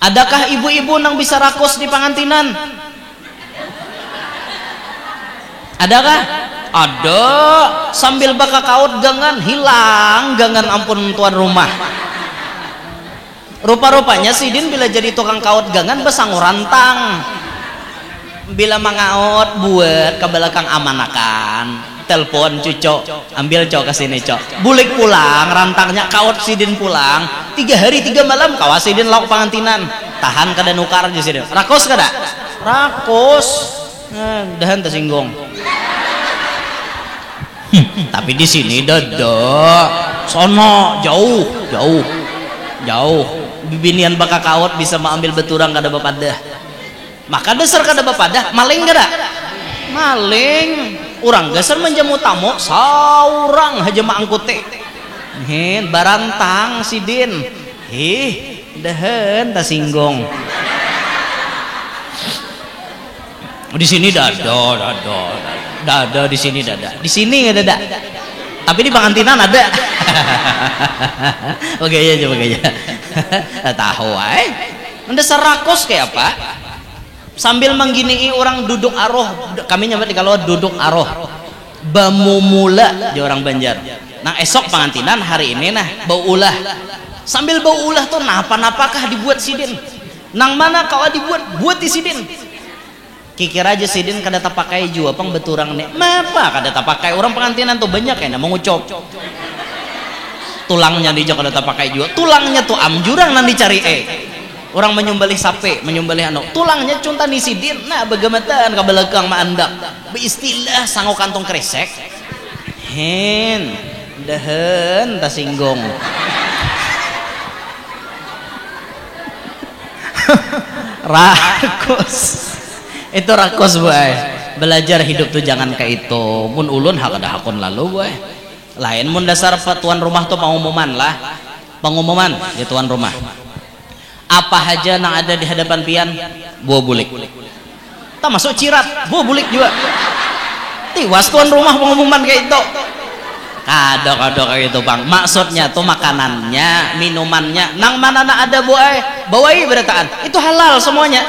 Adakah ibu-ibu nang bisa rakus di pangantinan? Adakah? Ada. Sambil baka kaut gangan hilang gangan ampun tuan rumah. Rupa-rupanya sidin bila jadi tukang kaut gangan besang rantang. Bila mangaot buat ke belakang amanakan, telepon cucok, ambil cok ke sini cok, bulik pulang rantangnya kaut sidin pulang 3 hari 3 malam kawas sidin lauk pangantinan tahan kada nukar aja sidin rakos kada rakos dahan tersinggung. Tapi di sini dadak sono jauh bibinian baka kaut bisa mengambil beturang kada bapadah. Maka dasar kada bapadah maling kada maling urang dasar menjamu tamu saurang haja maangkute barantang sidin dahan tasinggung. Di sini dada di sini dada di sini nggak dada tapi di pangantinan ada. Oke ya coba aja tahu dasar rakos kayak apa sambil menggini orang duduk aroh, kami nyebut kalau duduk aroh bamumula di orang Banjar. Nah esok pangantinan hari ini nah bau ulah sambil bau ulah tuh napa-napakah dibuat sidin nang mana kau buat di sidin kikir aja sidin kada tak pakai jua pang beturang nih mapa kada tak pakai orang pangantinan tuh banyak ya mengucap tulangnya di kada tak pakai jua tulangnya tuh amjurang nanti cari orang menyembelih sape menyembelih anu tulangnya cunta ni sidin nah begematan ke belakang maandak beristilah sanggo kantong kresek dahan tasinggung. Rakus itu rakus boy belajar hidup tuh jangan kayak itu mun ulun hak ada hakun lalu boy lain mun dasar tuan rumah tuh pengumuman di tuan rumah apa aja yang ada di hadapan pian buah bulik tak masuk cirat buah bulik juga tiwas tuan rumah pengumuman kayak itu kado kayak itu bang maksudnya tuh makanannya minumannya nang mana ada bawai berataan itu halal semuanya.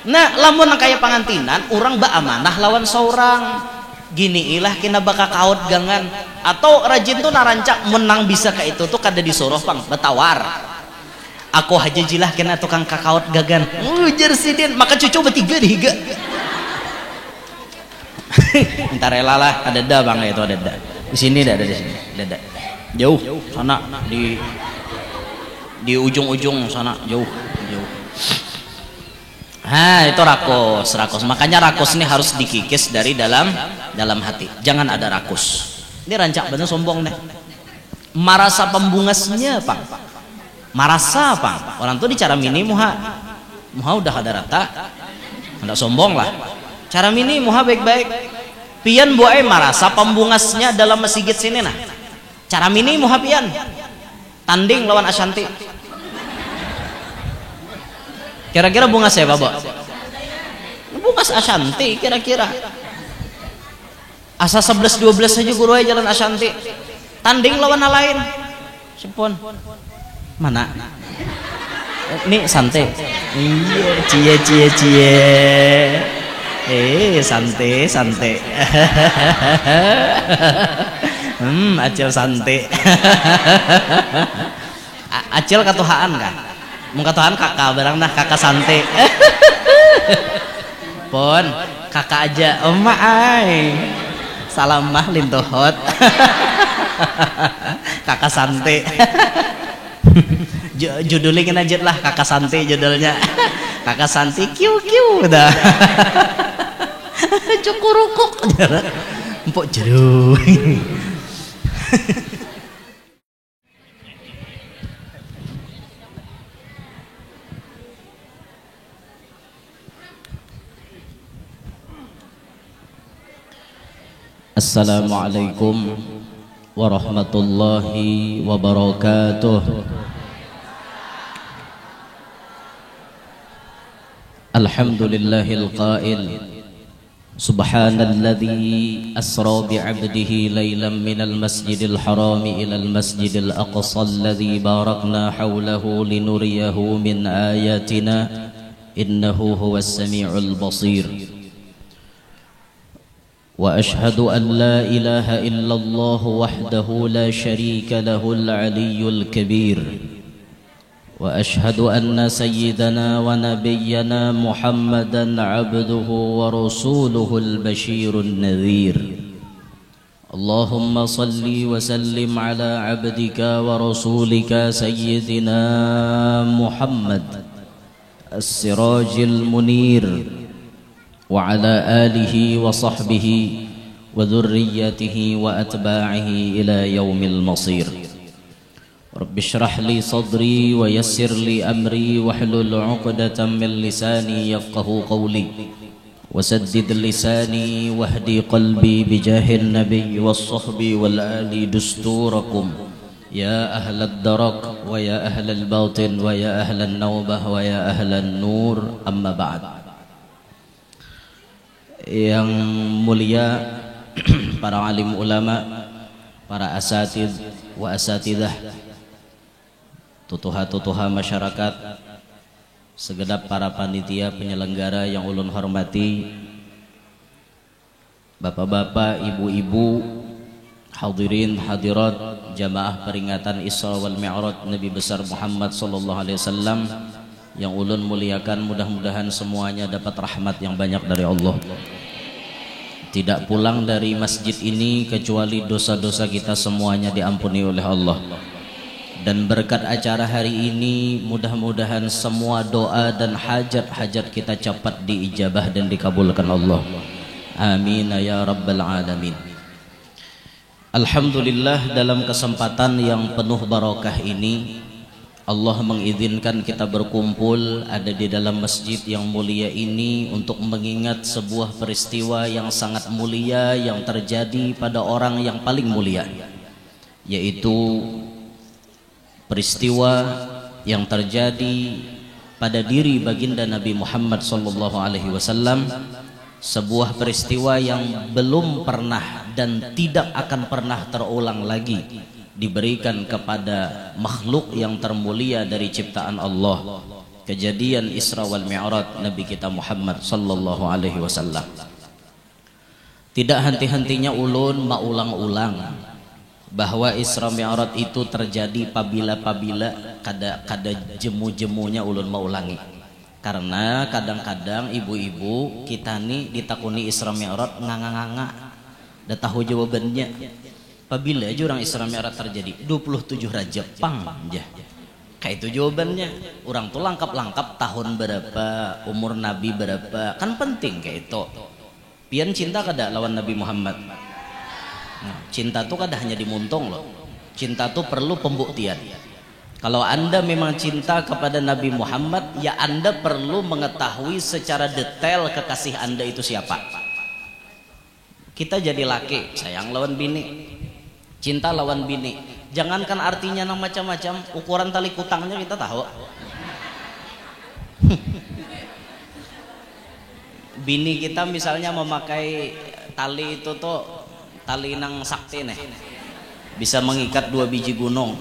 Nah lamun kayak pangantinan orang baamanah lawan seorang gini ilah kena baka kaut gangan atau rajin tuh narancak menang bisa kayak itu tuh kada disuruh pang betawar aku haja jilah kena tukang kakaot gagan ujar sidin maka cucu bertiga dihiga. Entar rela lah ada bang itu ada di sini ada di sini ada jauh sana di ujung-ujung sana jauh itu rakus makanya rakus ini harus dikikis dari dalam hati jangan ada rakus ini rancak bener sombong deh marasa pembungasnya pang marasa apa orang tuh di cara mini muha udah ada rata nggak sombong lah cara mini muha baik-baik pian buai marasa pembungasnya dalam masjid sini nah cara mini muha pian tanding lawan Ashanti kira-kira bungas ya Bapak bungas Ashanti kira-kira asa 11-12 aja guru aja jalan Ashanti tanding lawan lain sepon mana ini santai iya cie santai acil santai acil katuhaan kan mengkatuhan kakak barang nah kakak santai pon kakak aja salam mah lintohot kakak santai judulnya kena jet lah kakak santai judulnya kakak santai kiu dah cukurukuk empuk jeruk. Assalamualaikum warahmatullahi wabarakatuh. Alhamdulillahil qail سبحان الذي أسرى بعبده ليلا من المسجد الحرام إلى المسجد الأقصى الذي باركنا حوله لنريه من آياتنا إنه هو السميع البصير وأشهد أن لا إله إلا الله وحده لا شريك له العلي الكبير وأشهد أن سيدنا ونبينا محمدا عبده ورسوله البشير النذير اللهم صل وسلم على عبدك ورسولك سيدنا محمد السراج المنير وعلى آله وصحبه وذريته وأتباعه إلى يوم المصير رب اشرح لي صدري ويسر لي أمري واحلل عقدة من لساني يفقه قولي وسدد لساني واهدي قلبي بجاه النبي والصحب والآل دستوركم يا أهل الدرك ويا أهل الباطن ويا أهل النوبة ويا أهل النور أما بعد. Yang mulia para alim ulama, para asatid wa asatidah, tutuha-tutuha masyarakat, segenap para panitia penyelenggara yang ulun hormati, bapak-bapak, ibu-ibu, hadirin hadirat jamaah peringatan Isra wal Mi'raj Nabi besar Muhammad sallallahu alaihi wasallam yang ulun muliakan, mudah-mudahan semuanya dapat rahmat yang banyak dari Allah. Tidak pulang dari masjid ini kecuali dosa-dosa kita semuanya diampuni oleh Allah. Dan berkat acara hari ini mudah-mudahan semua doa dan hajat-hajat kita cepat diijabah dan dikabulkan Allah. Amin ya rabbal alamin. Alhamdulillah, dalam kesempatan yang penuh barakah ini Allah mengizinkan kita berkumpul ada di dalam masjid yang mulia ini untuk mengingat sebuah peristiwa yang sangat mulia yang terjadi pada orang yang paling mulia, yaitu peristiwa yang terjadi pada diri baginda Nabi Muhammad SAW, sebuah peristiwa yang belum pernah dan tidak akan pernah terulang lagi diberikan kepada makhluk yang termulia dari ciptaan Allah. Kejadian Isra wal Mi'raj Nabi kita Muhammad sallallahu alaihi wasallam. Tidak henti-hentinya ulun maulang-ulang bahwa Isra Mi'raj itu terjadi pabila-pabila kada jemu-jemunya ulun maulangi. Karena kadang-kadang ibu-ibu kita nih ditakuni Isra Mi'raj nganga-nganga, dah tahu jawabannya. Apabila aja orang Isra Mi'raj terjadi 27 Rajab pang aja. Kayak itu jawabannya. Orang tuh lengkap-lengkap tahun berapa, umur Nabi berapa, kan penting kayak itu. Pian cinta kada lawan Nabi Muhammad. Nah, cinta tuh kada hanya dimuntung loh. Cinta tuh perlu pembuktian. Kalau Anda memang cinta kepada Nabi Muhammad, ya Anda perlu mengetahui secara detail kekasih Anda itu siapa. Kita jadi laki, sayang lawan bini, cinta lawan bini. Jangankan artinya nang macam-macam, ukuran tali kutangnya kita tahu. Bini kita misalnya memakai tali itu tuh tali nang sakti nih, bisa mengikat 2 biji gunung.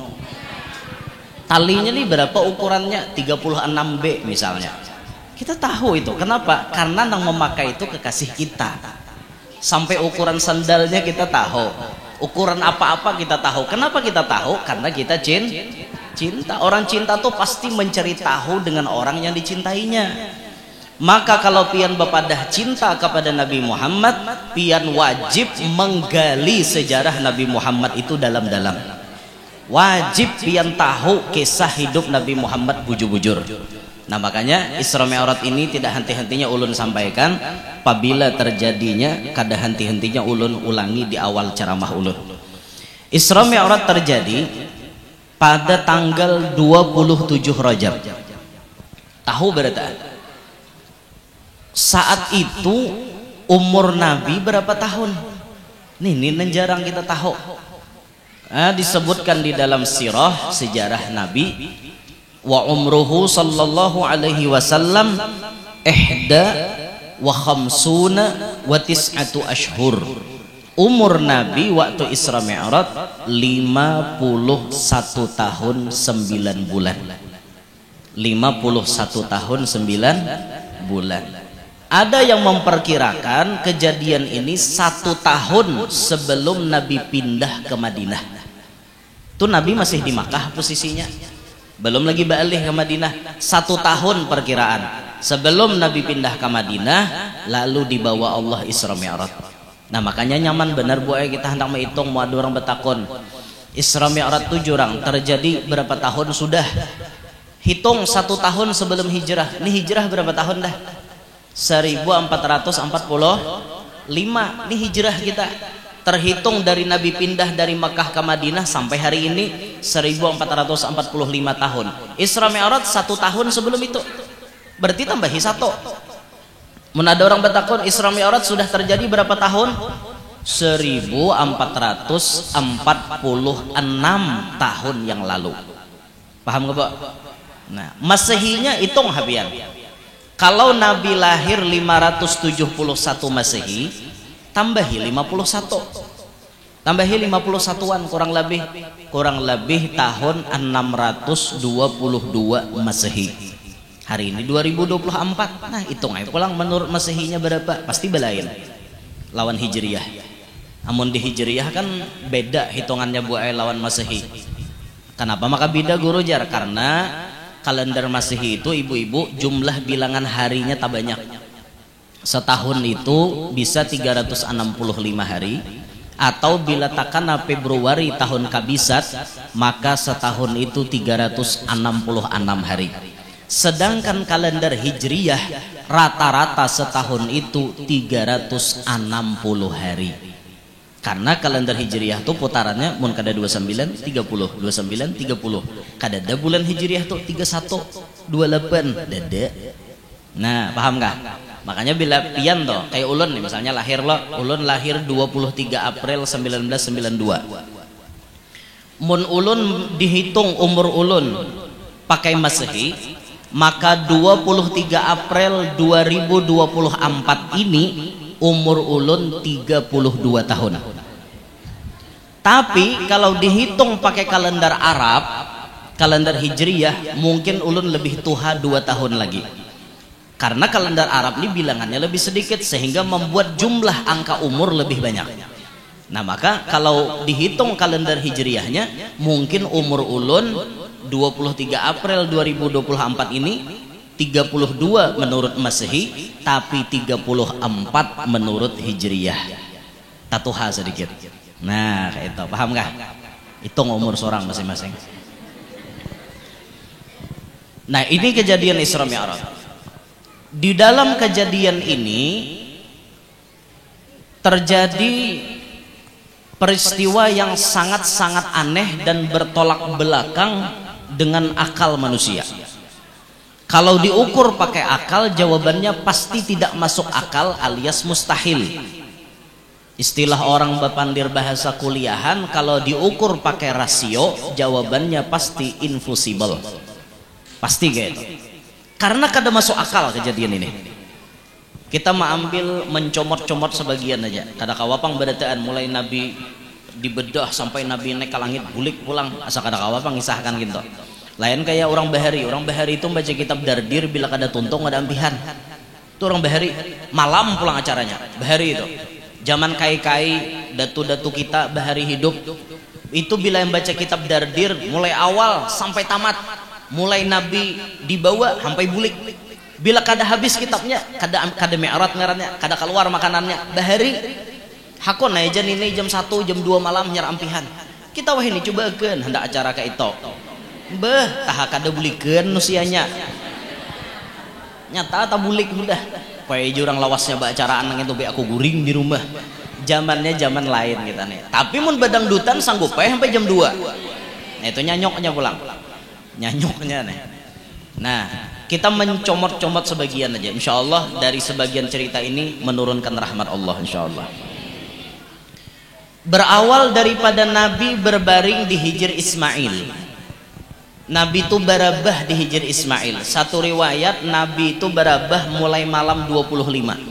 Talinya nih berapa ukurannya? 36B misalnya. Kita tahu itu. Kenapa? Karena nang memakai itu kekasih kita. Sampai ukuran sandalnya kita tahu, ukuran apa-apa kita tahu. Kenapa kita tahu? Karena kita cinta. Orang cinta tuh pasti mencari tahu dengan orang yang dicintainya. Maka kalau pian bepadah cinta kepada Nabi Muhammad, pian wajib menggali sejarah Nabi Muhammad itu dalam-dalam. Wajib pian tahu kisah hidup Nabi Muhammad bujur-bujur. Nah makanya Isra Mi'raj ini tidak henti-hentinya ulun sampaikan. Apabila terjadinya kada henti-hentinya ulun ulangi di awal ceramah ulun. Isra Mi'raj terjadi pada tanggal 27 Rajab. Tahu berita? Saat itu umur Nabi berapa tahun? Ini jarang kita tahu. Disebutkan di dalam sirah sejarah Nabi, wa umruhu sallallahu alaihi wasallam ihda wa khamsuna wa tis'atu ashhur. Umur Nabi waktu Isra Mi'raj 51 tahun 9 bulan. 51 tahun 9 bulan. Ada yang memperkirakan kejadian ini 1 tahun sebelum Nabi pindah ke Madinah. Itu Nabi masih di Makkah posisinya, belum lagi balik ke Madinah. 1 tahun perkiraan sebelum Nabi pindah ke Madinah, lalu dibawa Allah Isra Mi'raj. Nah makanya nyaman benar bu kita hendak menghitung, mau ada orang bertakon Isra Mi'raj itu jurang terjadi berapa tahun sudah, hitung 1 tahun sebelum hijrah. Ini hijrah berapa tahun dah? 1445. Ini hijrah kita, terhitung dari Nabi pindah dari Makkah ke Madinah sampai hari ini 1445 tahun. Isra Mi'raj 1 tahun sebelum itu, berarti tambahi 1. Ada orang bertakon Isra Mi'raj sudah terjadi berapa tahun? 1446 tahun yang lalu. Paham gak Pak? Nah Masehinya hitung habian. Kalau Nabi lahir 571 Masehi, tambahi 51. Tambahi 51-an kurang lebih tahun 622 Masehi. Hari ini 2024. Nah hitung aja pulang menurut Masehinya berapa, pasti belain lawan Hijriyah. Namun di Hijriyah kan beda hitungannya bu lawan Masehi. Kenapa maka beda guru jar? Karena kalender Masehi itu ibu-ibu jumlah bilangan harinya tak banyak. Setahun itu bisa 365 hari, atau bila takkan Februari tahun kabisat maka setahun itu 366 hari. Sedangkan kalender Hijriyah rata-rata setahun itu 360 hari. Karena kalender Hijriyah itu putarannya mun kada 29 30 29 30. Kada ada bulan Hijriyah tuh 31 28 dada. Nah, paham enggak? Makanya bila pian toh kayak ulun nih misalnya lahir lo, ulun lahir 23 April 1992. Mun ulun dihitung umur ulun pakai Masehi, maka 23 April 2024 ini umur ulun 32 tahun. Tapi kalau dihitung pakai kalender Arab, kalender Hijriyah, mungkin ulun lebih tua 2 tahun lagi. Karena kalender Arab ini bilangannya lebih sedikit sehingga membuat jumlah angka umur lebih banyak. Nah maka kalau dihitung kalender Hijriyahnya, mungkin umur ulun 23 April 2024 ini 32 menurut Masehi, tapi 34 menurut Hijriyah. Tatuha sedikit. Nah kayak itu, paham gak? Hitung umur seorang masing-masing. Nah ini kejadian Isra Mi'raj. Di dalam kejadian ini terjadi peristiwa yang sangat-sangat aneh dan bertolak belakang dengan akal manusia. Kalau diukur pakai akal, jawabannya pasti tidak masuk akal alias mustahil. Istilah orang berpandir bahasa kuliahan, kalau diukur pakai rasio, jawabannya pasti infusibel. Pasti gitu. Karena kada masuk akal kejadian ini. Kita mau ambil mencomot-comot sebagian aja. Kada kawapang badataan mulai Nabi dibedah sampai Nabi naik ke langit bulik pulang asa kada kawapang ngisahkan gitu. Lain kayak orang bahari itu baca kitab dardir bila kada tuntung ada ampihan. Itu orang bahari malam pulang acaranya. Bahari itu zaman kai-kai datu-datu kita bahari hidup itu bila yang baca kitab dardir mulai awal sampai tamat, mulai Nabi dibawa sampai bulik. Bila kada habis kitabnya, kada mi'rat ngarannya, kada keluar makanannya, bahari hakon aja ini jam 1 jam 2 malam nyar ampihan. Kita wah ini cobakeun hendak acara ka itu. Beh, tah kada bulikeun nusianya. Nyata tak bulik mudah. Poe jurang lawasnya ba acaraan nang itu be aku guring di rumah. Zamannya zaman lain kita nih. Tapi mun badang dutan sanggup pae sampai jam 2. Nah itu nyanyoknya pulang. Nyanyoknya nih. Nah, kita mencomot-comot sebagian aja. Insya Allah dari sebagian cerita ini menurunkan rahmat Allah insya Allah. Berawal daripada Nabi berbaring di Hijr Ismail. Nabi itu barabah di Hijr Ismail. Satu riwayat Nabi itu barabah mulai malam 25.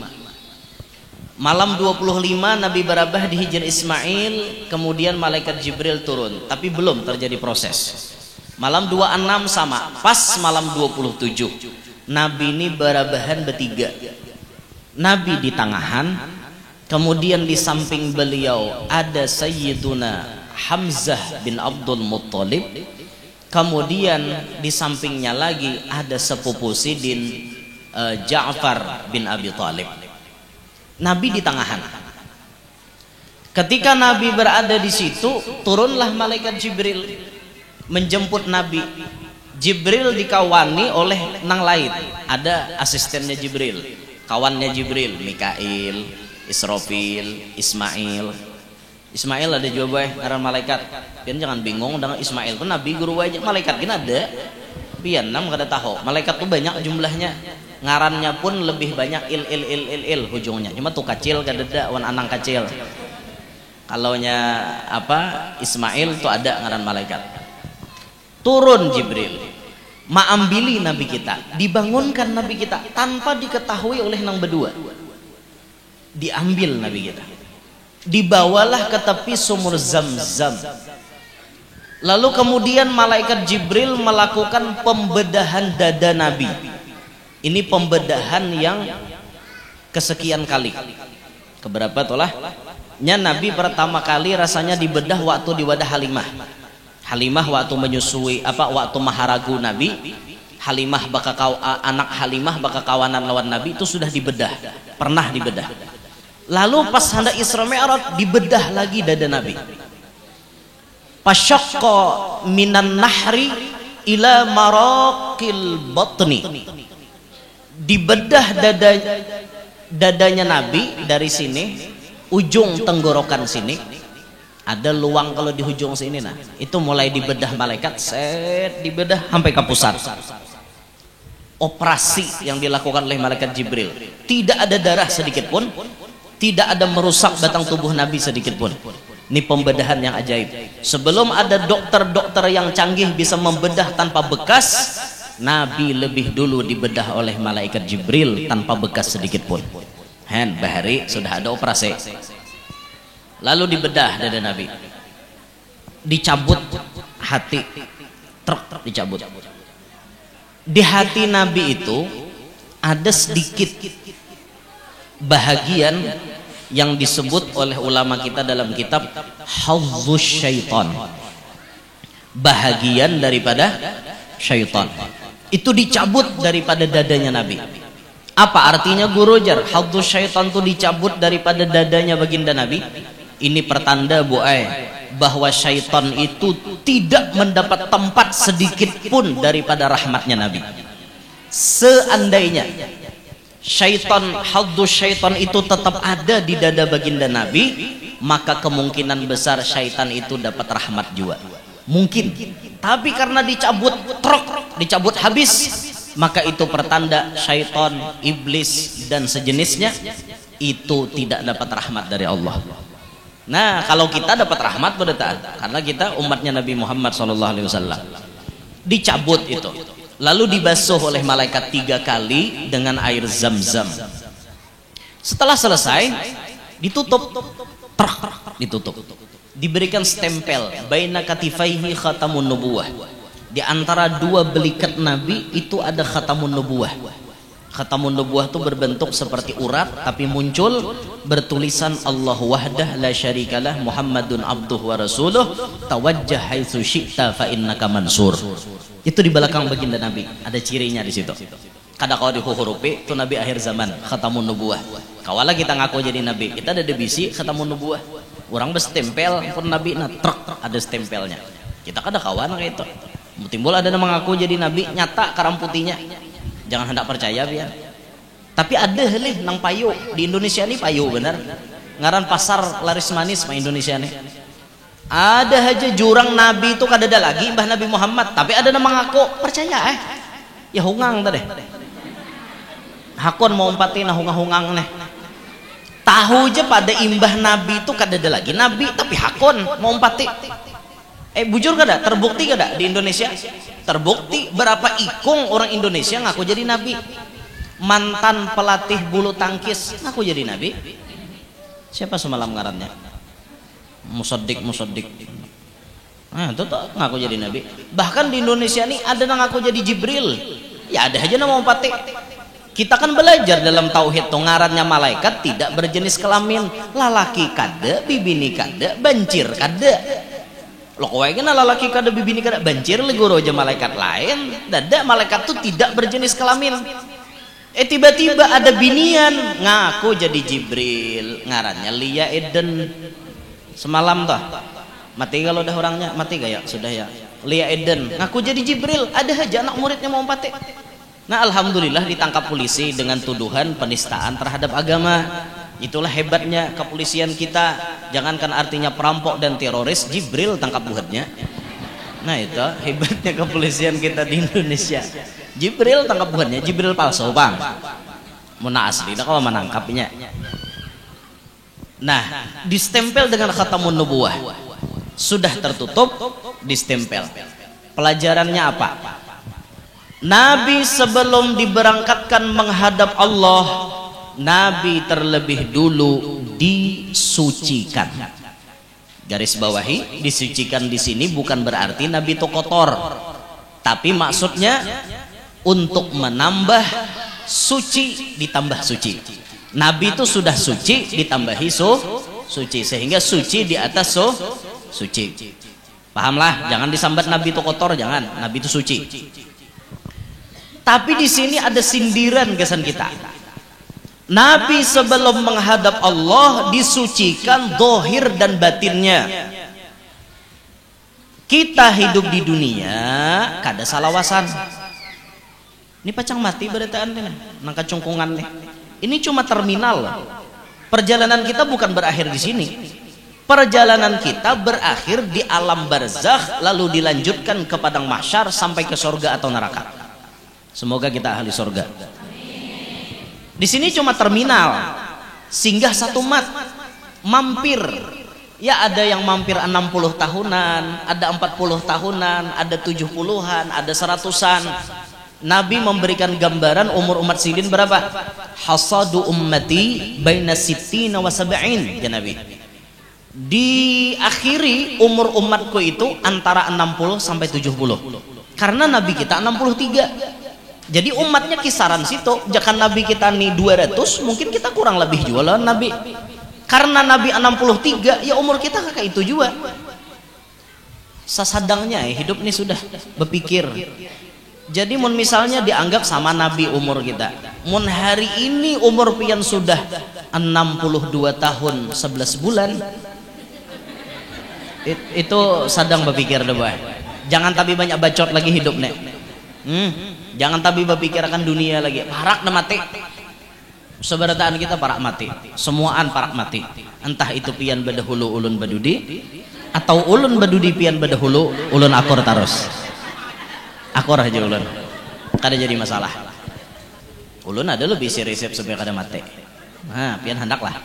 Malam 25 Nabi Barabah di Hijr Ismail, kemudian malaikat Jibril turun, tapi belum terjadi proses. Malam 26 sama, pas malam 27 Nabi ini barabahan bertiga. Nabi di tangahan, kemudian di samping beliau ada Sayyiduna Hamzah bin Abdul Muttalib, kemudian di sampingnya lagi ada sepupu Sidin Ja'far bin Abi Thalib. Nabi di tangahan. Ketika Nabi berada di situ, turunlah malaikat Jibril menjemput Nabi. Jibril dikawani oleh nang lain, ada asistennya Jibril, kawannya Jibril, Mikail, Israfil, Ismail. Ismail ada juga ngaran malaikat. Pian jangan bingung dengan Ismail tuh Nabi guru aja, malaikat gini ada. Pian nam kada tahu. Malaikat tuh banyak jumlahnya. Ngarannya pun lebih banyak il hujungnya. Cuma tuh kecil kadeda wan anang kecil. Kalaunya apa Ismail tuh ada ngaran malaikat. Turun Jibril, maambili Nabi kita, dibangunkan Nabi kita tanpa diketahui oleh nang berdua. Diambil Nabi kita, dibawalah ke tepi sumur Zam-Zam. Lalu kemudian malaikat Jibril melakukan pembedahan dada Nabi. Ini pembedahan yang kesekian kali. Keberapa tolah? Nya Nabi pertama kali rasanya dibedah waktu di wadah Halimah. Halimah waktu menyusui waktu maharagu Nabi. Halimah anak Halimah bakal kawanan lawan Nabi itu sudah dibedah. Pernah dibedah. Lalu pas hendak Isra Mi'raj dibedah lagi dada Nabi. Pasyaqqa minan nahri ila maraqil batni. Dibedah dadanya Nabi dari sini, ujung tenggorokan sini ada luang kalau di ujung sini, nah itu mulai dibedah malaikat, set dibedah sampai ke pusat. Operasi yang dilakukan oleh malaikat Jibril, tidak ada darah sedikit pun, tidak ada merusak batang tubuh Nabi sedikit pun. Ini pembedahan yang ajaib. Sebelum ada dokter-dokter yang canggih bisa membedah tanpa bekas, Nabi lebih dulu dibedah oleh malaikat Jibril tanpa bekas sedikit pun. Bahari sudah ada operasi. Lalu dibedah dada Nabi, dicabut hati, dicabut. Di hati Nabi itu ada sedikit bahagian yang disebut oleh ulama kita dalam kitab Hafzus Syaitan, bahagian daripada syaitan. Itu dicabut daripada dadanya Nabi. Apa artinya Guru Jar? Hafzus Syaitan itu dicabut daripada dadanya baginda Nabi. Ini pertanda bahwa syaitan itu tidak mendapat tempat sedikit pun daripada rahmatnya Nabi. Seandainya syaitan, hafzus syaitan itu tetap ada di dada baginda Nabi, maka kemungkinan besar syaitan itu dapat rahmat juga. Mungkin. Tapi karena dicabut dicabut habis, maka itu pertanda syaitan, iblis dan sejenisnya itu tidak dapat rahmat dari Allah. Nah, kalau kita dapat rahmat pada taat, karena kita umatnya Nabi Muhammad SAW. Dicabut itu, lalu dibasuh oleh malaikat 3 kali dengan air Zam-Zam. Setelah selesai, ditutup, diberikan stempel baina katifaihi khatamun nubuwah. Di antara 2 belikat Nabi itu ada khatamun nubuwah. Khatamun nubuwah itu berbentuk seperti urat tapi muncul bertulisan Allahu wahdah la syarikalah Muhammadun abduhu wa rasuluh tawajjah haitsu syi'ta fa innaka mansur. Itu di belakang baginda Nabi, ada cirinya di situ. Kada kau dihurupi itu Nabi akhir zaman, khatamun nubuwah. Kawala kita ngaku jadi Nabi, kita ada bisi khatamun nubuwah. Orang berstempel pun Nabi ada stempelnya. Kita kada kawan kayak itu. Timbul ada yang mengaku jadi Nabi, nyata karam putihnya. Jangan hendak percaya biar. Tapi ada lih nang payu di Indonesia ini payu benar. Ngaran pasar laris manis mah Indonesia nih. Ada aja jurang Nabi itu kada ada lagi Mbah Nabi Muhammad, tapi ada yang mengaku percaya ya hungang tadi. Hakon mau umpatin hungang-hungang nih. Tahu aja pada imbah Nabi itu kada ada lagi Nabi, tapi hakon mau umpati. Bujur kada? Terbukti kada di Indonesia? Terbukti berapa ikung orang Indonesia ngaku jadi Nabi. Mantan pelatih bulu tangkis ngaku jadi Nabi. Siapa semalam ngarannya? Musaddiq. Nah, itu tuh ngaku jadi nabi. Bahkan di Indonesia nih ada yang ngaku jadi Jibril. Ya ada aja nama patik. Kita kan belajar dalam tauhid tuh ngarannya malaikat tidak berjenis kelamin. Lalaki kada, bibini kada, bancir kada. Loh kowe kena lalaki kada, bibini kada, bancir le guru aja malaikat lain. Dada malaikat tuh tidak berjenis kelamin. Tiba-tiba ada binian ngaku jadi Jibril, ngarannya Lia Eden. Semalam toh mati kalau udah orangnya mati gak ya? Sudah ya. Lia Eden ngaku jadi Jibril, ada aja anak muridnya mau patik. Nah alhamdulillah ditangkap polisi dengan tuduhan penistaan terhadap agama. Itulah hebatnya kepolisian kita. Jangankan artinya perampok dan teroris, Jibril tangkap buhatnya. Nah itu hebatnya kepolisian kita di Indonesia. Jibril tangkap buhatnya, Jibril palsu bang. Muna asli, dah kalau menangkapnya. Nah distempel dengan khatamun nubuwah. Sudah tertutup, distempel. Pelajarannya apa? Nabi sebelum diberangkatkan menghadap Allah, Nabi terlebih dulu disucikan. Garis bawahi, disucikan di sini bukan berarti Nabi itu kotor, tapi maksudnya untuk menambah suci ditambah suci. Nabi itu sudah suci ditambahi suci, sehingga suci di atas suci. Pahamlah, jangan disambat Nabi itu kotor, jangan. Nabi itu suci. Tapi di sini ada sindiran kesan kita. Nabi sebelum menghadap Allah disucikan zahir dan batinnya. Kita hidup di dunia kada salawasan. Ini pacang mati beritaan nih, nangka cungkungan nih. Ini cuma terminal. Perjalanan kita bukan berakhir di sini. Perjalanan kita berakhir di alam barzakh, lalu dilanjutkan ke padang mahsyar sampai ke surga atau neraka. Semoga kita ahli surga. Di sini cuma terminal, singgah satu mampir. Ya ada yang mampir 60 tahunan, ada 40 tahunan, ada 70-an, ada 100-an. Nabi memberikan gambaran umur umat silin berapa? Hasadu ummati baina sittina wa sab'in, ya Nabi. Diakhiri umur umatku itu antara 60 sampai 70. Karena Nabi kita 63. Jadi umatnya kisaran situ. Jangan Nabi kita nih 200, mungkin kita kurang lebih jualan Nabi. Karena Nabi 63, ya umur kita kayak itu juga. Sesadangnya hidup nih sudah berpikir. Jadi mun misalnya dianggap sama Nabi umur kita. Mun hari ini umur pian sudah 62 tahun 11 bulan. Itu sadang berpikir deh boy. Jangan tapi banyak bacot lagi hidup nih. Jangan tapi berpikir akan dunia lagi. Parak na mati. Seberataan kita parak mati. Semuaan parak mati. Entah itu pian badahulu ulun badudi, atau ulun badudi pian badahulu ulun akor tarus. Akor aja ulun. Kada jadi masalah. Ulun ada lebih si resep supaya kada mati. Nah, pian hendak lah.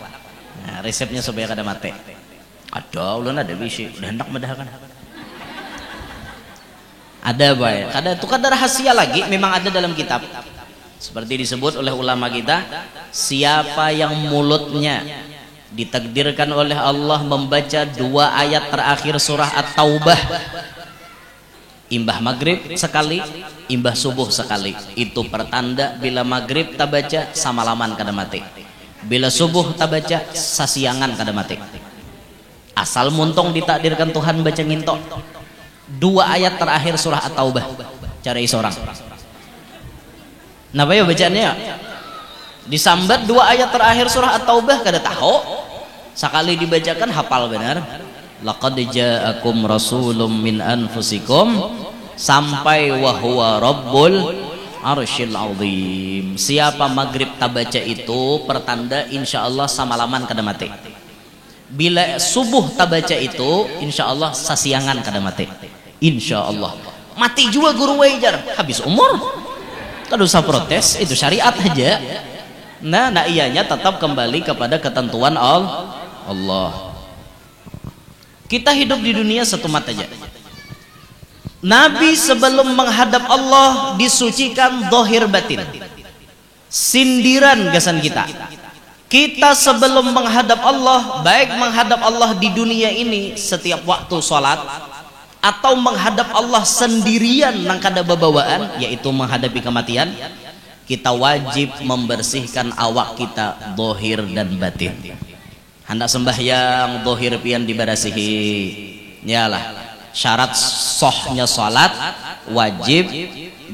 Nah, resepnya supaya kada mati. Ada ulun ada bisi. Udah hendak medahkan. Ada baik, itu kada rahasia lagi, memang ada dalam kitab. Seperti disebut oleh ulama kita, siapa yang mulutnya ditakdirkan oleh Allah membaca 2 ayat terakhir surah At-Taubah, imbah maghrib sekali, imbah subuh sekali, itu pertanda bila maghrib tak baca samalaman kada mati, bila subuh tak baca sasiangan kada mati. Asal muntong ditakdirkan Tuhan baca ngintok 2 ayat terakhir surah At-Taubah, cari seorang. Napa ya bacaannya? Disambat 2 ayat terakhir surah At-Taubah kada tahu. Sekali dibacakan hafal benar. Laqad ja'akum rasulun min anfusikum sampai wa huwa rabbul arsyil azim. Siapa maghrib tabaca itu pertanda insyaallah samalaman kada mati. Bila subuh tabaca itu insyaallah sasiangan kada mati. Insyaallah. Mati juga guru wajar habis umur. Kada usah protes, itu syariat aja. Nah ianya tetap kembali kepada ketentuan Allah. Kita hidup di dunia satu mat aja. Nabi sebelum menghadap Allah disucikan zahir batin. Sindiran gasan kita. Kita sebelum menghadap Allah, baik menghadap Allah di dunia ini setiap waktu sholat, atau menghadap Allah sendirian nang kada babawaan, yaitu menghadapi kematian, kita wajib membersihkan awak kita dohir dan batin. Hendak sembahyang dohir pian dibarasihi, yalah. Syarat sohnya sholat wajib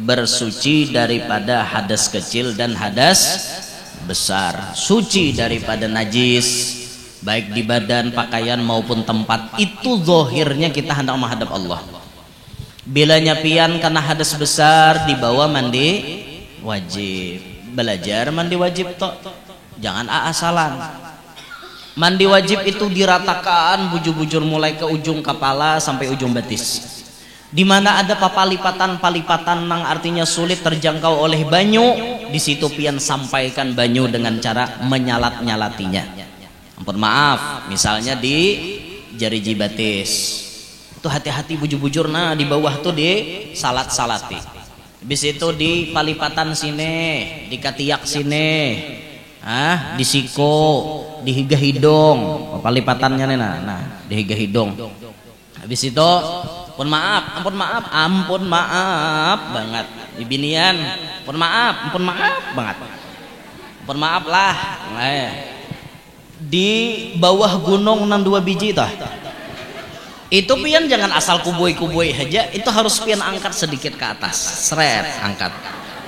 bersuci daripada hadas kecil dan hadas besar, suci daripada najis baik di badan, pakaian maupun tempat. Itu zohirnya kita hendak menghadap Allah. Bila nyapian karena hadas besar dibawa mandi wajib, belajar mandi wajib toh, jangan asalan. Mandi wajib itu diratakan bujur-bujur mulai ke ujung kepala sampai ujung betis. Di mana ada papalipatan-palipatan yang artinya sulit terjangkau oleh banyu, di situ pian sampaikan banyu dengan cara menyalat-nyalatinya. Ampun maaf, misalnya di jari jibatis. Itu hati-hati bujur-bujur, nah di bawah tuh di salat-salati. Habis itu di palipatan sini, di katiak sini, di siko, di higa hidung, palipatannya nih nah di higa hidung. Habis itu ampun maaf banget di binian, ampun maaf banget, ampun maaf lah. Di bawah gunung 62 biji tah, itu pian jangan asal kubui-kubui aja, itu harus pian angkat sedikit ke atas, seret angkat,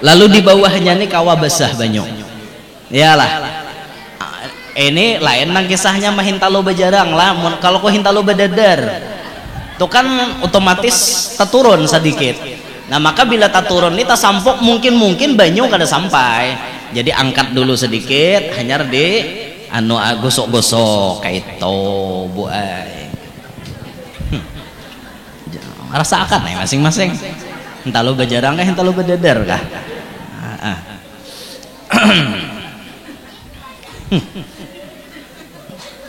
lalu di bawahnya nih kawah basah banyu. Iyalah, ini lain nang kisahnya mah hintalo bajarang lah. Kalau kau hintalo badadar itu kan otomatis taturun sedikit. Nah maka bila taturun ini tasampok mungkin banyu kada sampai, jadi angkat dulu sedikit, hanya di gosok-gosok kayak itu bu ay. Rasakan ya masing-masing, hintalo bajarang kah hintalo badadar kah?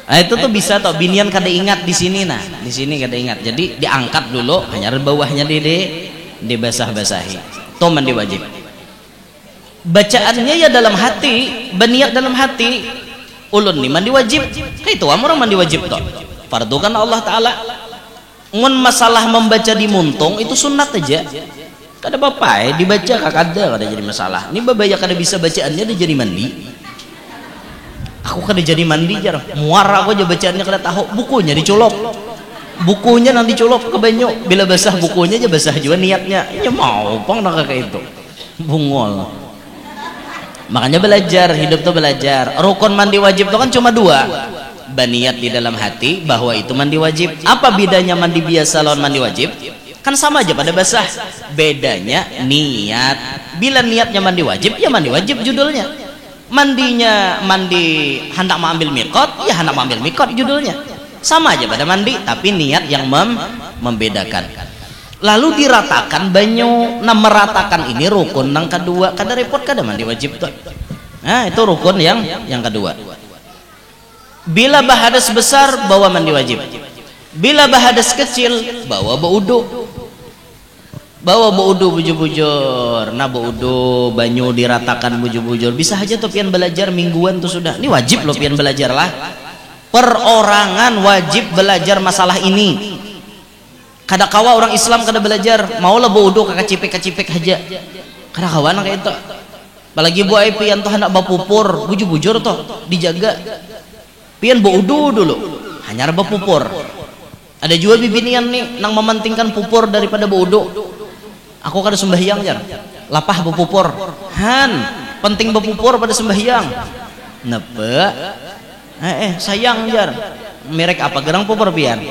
Nah, itu tuh bisa toh binian kada ingat di sini, nah di sini kada ingat, jadi diangkat dulu, hanya bawahnya di basah-basahi. Tuh mandi wajib. Bacaannya ya dalam hati, berniat dalam hati. Ulun nih mandi wajib, kayak itu orang mandi wajib toh. Fardu kan Allah Taala. Mun masalah membaca di muntung itu sunat aja. Kada apa-apa dibaca kada jadi masalah. Ini babaya kada bisa bacaannya dia jadi mandi. Aku kada jadi mandi jar, muar aku aja bacaannya kada tahu, bukunya diculop, bukunya nanti culop ke banyu, bila basah bukunya aja basah juga niatnya, ya mau pang nak kayak itu, bungol. Makanya belajar, hidup tuh belajar. Rukun mandi wajib itu kan cuma dua, baniat di dalam hati bahwa itu mandi wajib. Apa bedanya mandi biasa lawan mandi wajib? Kan sama aja pada basah, bedanya niat. Bila niatnya mandi wajib, ya mandi wajib judulnya. Mandinya mandi hendak mengambil mikot, ya hendak mengambil mikot judulnya. Sama aja pada mandi, tapi niat yang membedakan. Lalu diratakan banyu. Nah meratakan ini rukun yang kedua, kada repot kada mandi wajib tuh. Nah itu rukun yang kedua. Bila bahadas besar bawa mandi wajib, bila bahadas kecil bawa baudu. Bawa baudu bujur-bujur, nah baudu banyu diratakan bujur-bujur. Bisa aja tuh pian belajar mingguan tuh sudah. Ini wajib loh pian belajar lah. Perorangan wajib belajar masalah ini. Kada kawa orang Islam kada belajar, mau lah baudu kakacipek aja. Kada kawan kayak itu. Apalagi bu ai pian tuh hendak bapupur, bujur-bujur tuh dijaga. Pian baudu dulu, hanya bapupur. Ada juga bibinian nih nang mementingkan pupur daripada baudu. Aku kada sembahyang jar, lapah bepupur, penting bepupur pada sembahyang. Nepe, sayang jar, merek apa gerang pupur pian?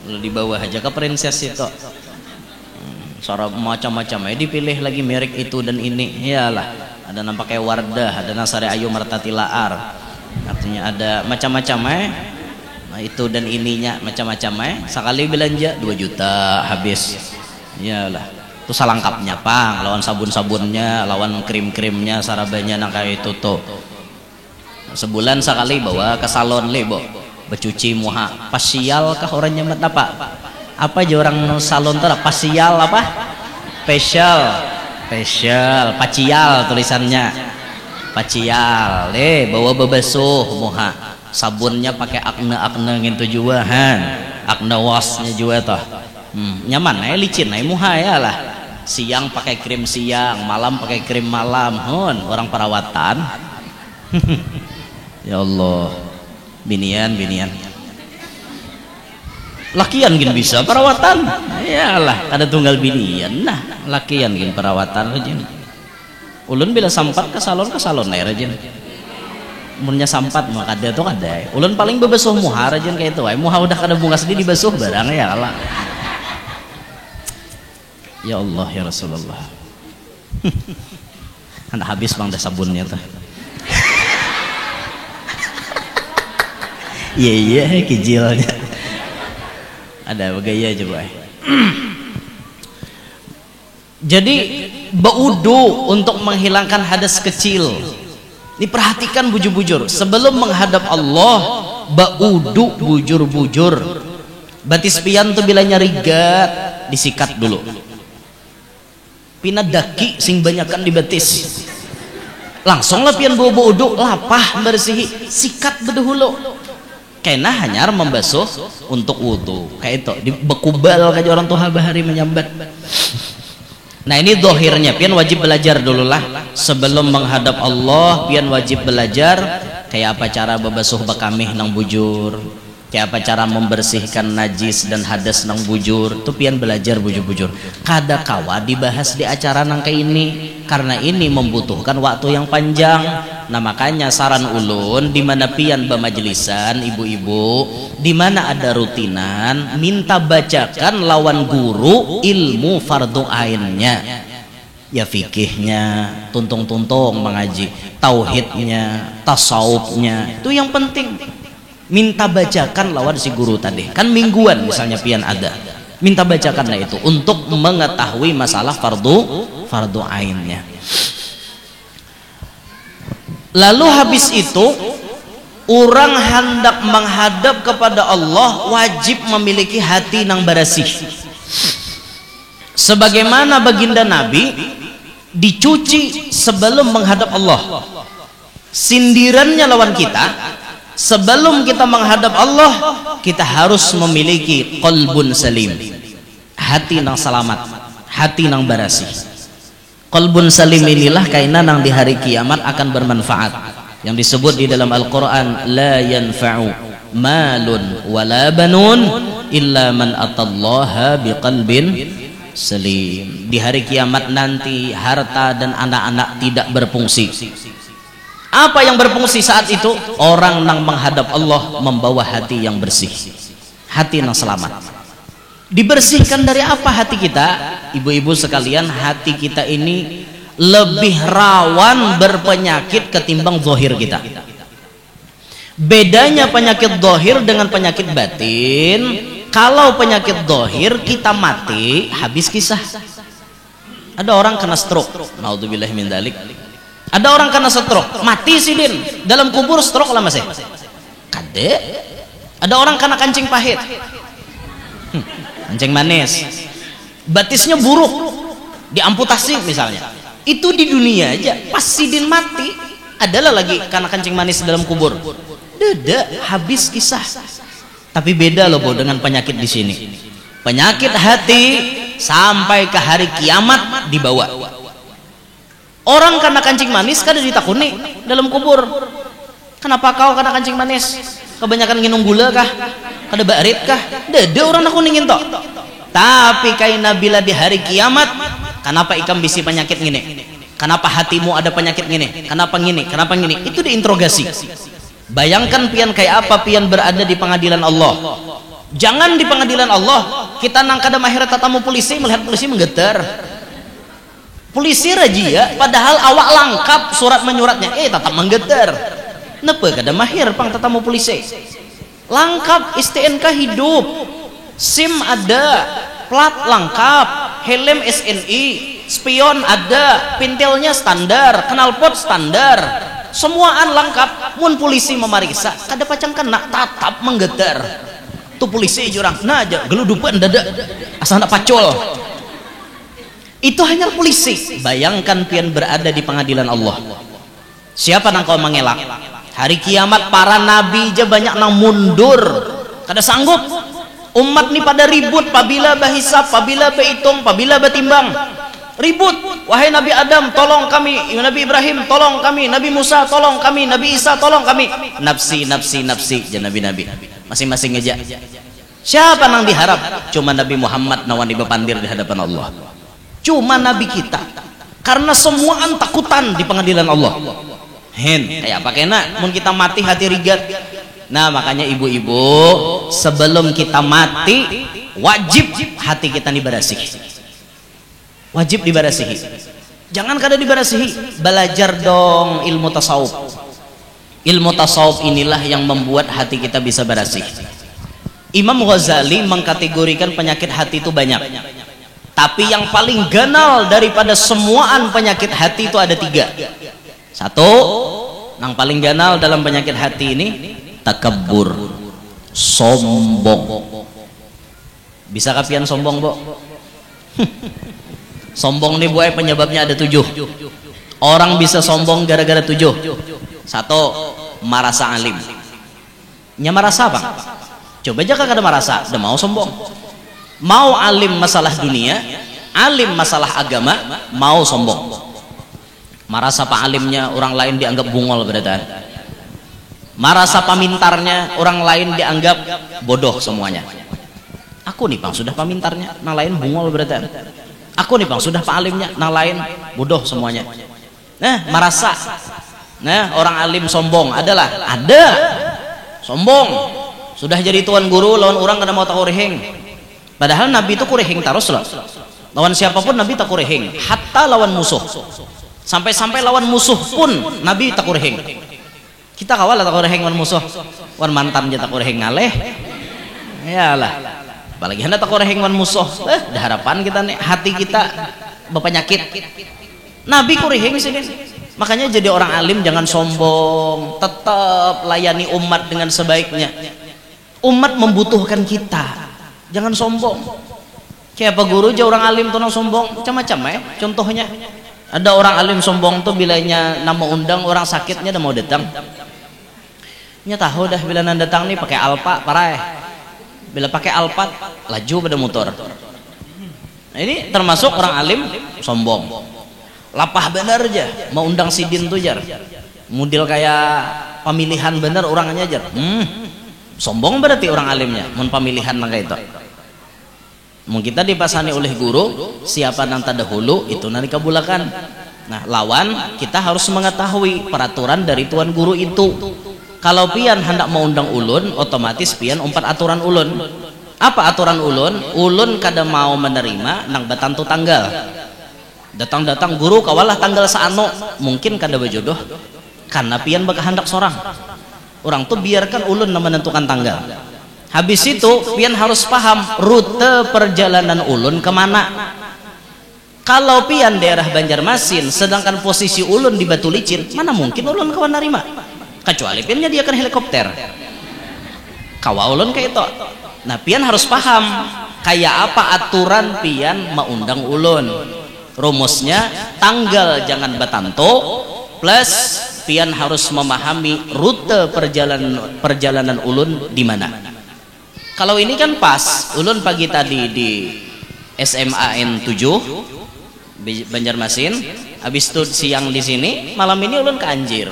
Lu di bawah aja ke princess itu, suara macam-macam, dipilih lagi merek itu dan ini, iyalah. Ada nampaknya Wardah, ada Nasari Ayu Martati Laar, artinya ada macam-macam itu dan ininya macam-macam sekali belanja 2 juta habis, iyalah itu salangkapnya pang, lawan sabun-sabunnya, lawan krim-krimnya, sarabanya nang kayak itu tuh sebulan sekali bawa ke salon lebo bercuci muha. Pasial kah orangnya apa aja orang salon tuh pasial apa facial pacial tulisannya pacial bawa bebesuh muha sabunnya pakai akne gitu juga akne wasnya juga toh nyaman licin muha ya lah siang pakai krim siang malam pakai krim malam orang perawatan ya Allah binian lakian gin bisa perawatan iyalah ada tunggal binian nah lakian gin perawatan aja ulun bila sampat ke salon aja munnya sampat mah kada tuh kada ulun paling bebesuh muha aja kayak itu muha udah kada bunga sedih dibasuh barang ya Allah ya Allah ya Rasulullah anda habis bang dah sabunnya tuh iya kijilnya ada begaya aja boy jadi baudu untuk menghilangkan hadas kecil diperhatikan bujur-bujur sebelum menghadap Allah baudu bujur-bujur batis pian tuh bila nyarigat disikat dulu pina daki sing banyakan di batis langsung lah pian baudu lapah bersihi sikat bedahulu kena hanyar membasuh untuk wudu kayak itu dibekubal kayak orang tua bahari menyambat. Nah ini dohirnya pian wajib belajar dulu lah sebelum menghadap Allah pian wajib belajar kayak apa cara membasuh bekamih nang bujur kayak apa cara membersihkan najis dan hadas nang bujur tuh pian belajar bujur-bujur kada kawa dibahas di acara nang kayak ini karena ini membutuhkan waktu yang panjang. Nah makanya saran ulun di mana pian bamajlisan ibu-ibu di mana ada rutinan minta bacakan lawan guru ilmu fardu ainnya ya fikihnya tuntung-tuntung mengaji tauhidnya tasawufnya itu yang penting minta bacakan lawan si guru tadi kan mingguan misalnya pian ada minta bacakanlah itu untuk mengetahui masalah fardu ainnya. Lalu habis itu orang hendak menghadap kepada Allah wajib memiliki hati nang bersih sebagaimana baginda Nabi dicuci sebelum menghadap Allah. Sindirannya lawan kita sebelum kita menghadap Allah kita harus memiliki qalbun salim hati nang selamat hati nang bersih. Qalbun salim inilah kaina nang di hari kiamat akan bermanfaat yang disebut di dalam Al-Quran la yanfa'u malun wala banun illa man atallaha biqalbin salim. Di hari kiamat nanti harta dan anak-anak tidak berfungsi. Apa yang berfungsi saat itu? Orang nang menghadap Allah membawa hati yang bersih hati nang selamat. Dibersihkan dari apa hati kita? Ibu-ibu sekalian, hati kita ini lebih rawan berpenyakit ketimbang zahir kita. Bedanya penyakit zahir dengan penyakit batin, kalau penyakit zahir kita mati habis kisah. Ada orang kena stroke, naudzubillah min dzalik. Ada orang kena stroke, mati sidin dalam kubur stroke lah masih. Kade. Ada orang kena kancing pahit. Kancing manis batisnya buruk diamputasi misalnya itu di dunia aja pas sidin mati adalah lagi karena kancing manis dalam kubur dada habis kisah. Tapi beda loh dengan penyakit di sini penyakit hati sampai ke hari kiamat dibawa orang karena kancing manis kada ditakuni dalam kubur kenapa kau kena kancing manis kebanyakan minum gula kah kada barit kah dada orang aku ningin toh tapi kaina bila di hari kiamat kenapa ikam bisi penyakit gini kenapa hatimu ada penyakit gini kenapa gini itu diinterogasi. Bayangkan pian kayak apa pian berada di pengadilan Allah. Jangan di pengadilan Allah kita nang kada mahir tatamu polisi melihat polisi menggetar polisi rajia padahal awak lengkap surat menyuratnya tetap menggetar napa kada mahir pang tatamu polisi lengkap STNK hidup SIM ada plat lengkap helm SNI spion ada pintelnya standar knalpot standar semuaan lengkap mun polisi memeriksa kada pacang kena tatap menggetar tuh polisi jurang nah aja geludupan dada asal nak pacul itu hanya polisi. Bayangkan pian berada di pengadilan Allah Siapa nang kau mengelak? Hari kiamat para nabi aja banyak nang mundur, kada sanggup. Umat nih pada ribut, pabila bahisab, pabila bahitung, pabila batimbang, ribut. Wahai Nabi Adam, tolong kami. Nabi Ibrahim, tolong kami. Nabi Musa, tolong kami. Nabi Isa, tolong kami. Nafsi, nafsi, nafsi. Jangan nabi-nabi. Masing-masing aja. Siapa nang diharap? Cuma Nabi Muhammad nawani bepandir di hadapan Allah. Cuma Nabi kita. Karena semuaan takutan di pengadilan Allah. Kayak apa kena? Mun kita mati hati rigat. Nah makanya ibu-ibu, sebelum kita mati wajib hati kita dibarasihi, wajib dibarasihi. Jangan kada dibarasihi, belajar dong ilmu tasawuf. Ilmu tasawuf inilah yang membuat hati kita bisa barasih. Imam Ghazali mengkategorikan penyakit hati itu banyak, tapi yang paling ganal daripada semuaan penyakit hati itu ada 3. Satu, yang paling ganal dalam penyakit hati ini takabur, sombong. Bisa kapian sombong, Bo? Sombong nih boy, penyebabnya ada 7. Orang bisa sombong gara-gara 7. Satu, merasa alim. Nya merasa apa? Coba aja kada merasa, udah mau sombong. Mau alim masalah dunia, alim masalah agama, mau sombong. Merasa pak alimnya orang lain dianggap bungol berarti. Merasa pamintarnya orang lain dianggap bodoh semuanya. Aku nih bang sudah pamintarnya, nang lain bungol berarti. Aku nih bang sudah pak alimnya, nang lain bodoh semuanya. Nah merasa, nah orang alim sombong adalah ada sombong. Sudah jadi tuan guru lawan orang kada mau tak kurehing. Padahal Nabi itu kurehing terus loh. Lawan siapapun Nabi tak kurehing, hatta lawan musuh. Sampai-sampai lawan musuh pun Nabi tak kurehing. Kita kawal tak kurehing wan musuh, wan mantan je tak kurehing ngaleh. Iyalah. Apalagi hendak tak kurehing wan musuh. Dah harapan kita nih hati kita berpenyakit. Nabi kurehing sini. Makanya jadi orang alim jangan sombong, tetap layani umat dengan sebaiknya. Umat membutuhkan kita, jangan sombong. Kayak apa guru aja orang alim tuh nang sombong, macam-macam ya. Contohnya ada orang alim sombong tuh bilanya nama undang orang sakitnya udah mau datang. Nya tahu dah bila nanda datang nih pakai Alfa parah. Bila pakai Alfa laju pada motor. Nah, ini termasuk orang alim sombong. Lapah bener aja mau undang sidin tuh jar. Model kayak pemilihan bener orangnya jar. Sombong berarti orang alimnya mun pemilihan nang itu. Mun kita dipasani oleh guru siapa nang terdahulu itu nanti kabulakan. Nah lawan kita harus mengetahui peraturan dari tuan guru itu. Kalau pian hendak mau undang ulun otomatis pian umpat aturan ulun. Apa aturan ulun? Ulun kada mau menerima nang batantu tanggal. Datang-datang guru kawalah tanggal saano mungkin kada berjodoh karena pian bakahandak sorang. Orang tuh biarkan ulun menentukan tanggal. Habis itu pian harus paham rute perjalanan ulun kemana. Kalau pian daerah Banjarmasin sedangkan posisi ulun di Batu Licin, mana mungkin ulun kawan narima, kecuali pian nyediakan helikopter kawa ulun kayak itu. Nah pian harus paham kayak apa aturan pian mengundang ulun. Rumusnya tanggal jangan batanto plus pian harus memahami rute perjalanan ulun di mana. Kalau ini kan pas ulun pagi tadi di SMAN 7 Banjarmasin, habis itu siang di sini, malam ini ulun ke Anjir.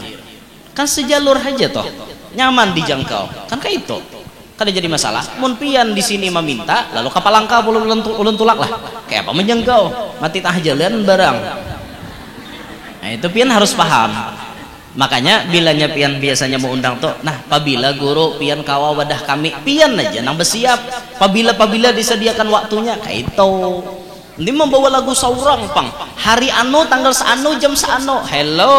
Kan sejalur aja toh, nyaman dijangkau. Kan kayak itu. Kada jadi masalah. Mun pian di sini meminta, lalu kapal langka ulun tulak lah. Kayak apa menjangkau? Mati tah jalan barang. Nah, itu pian harus paham. Makanya bilanya pian biasanya mau undang tuh, nah apabila guru pian kawa wadah kami pian aja nang bersiap apabila disediakan waktunya kayak itu. Ini membawa lagu saurang pang hari anu tanggal seanu jam seanu. Hello,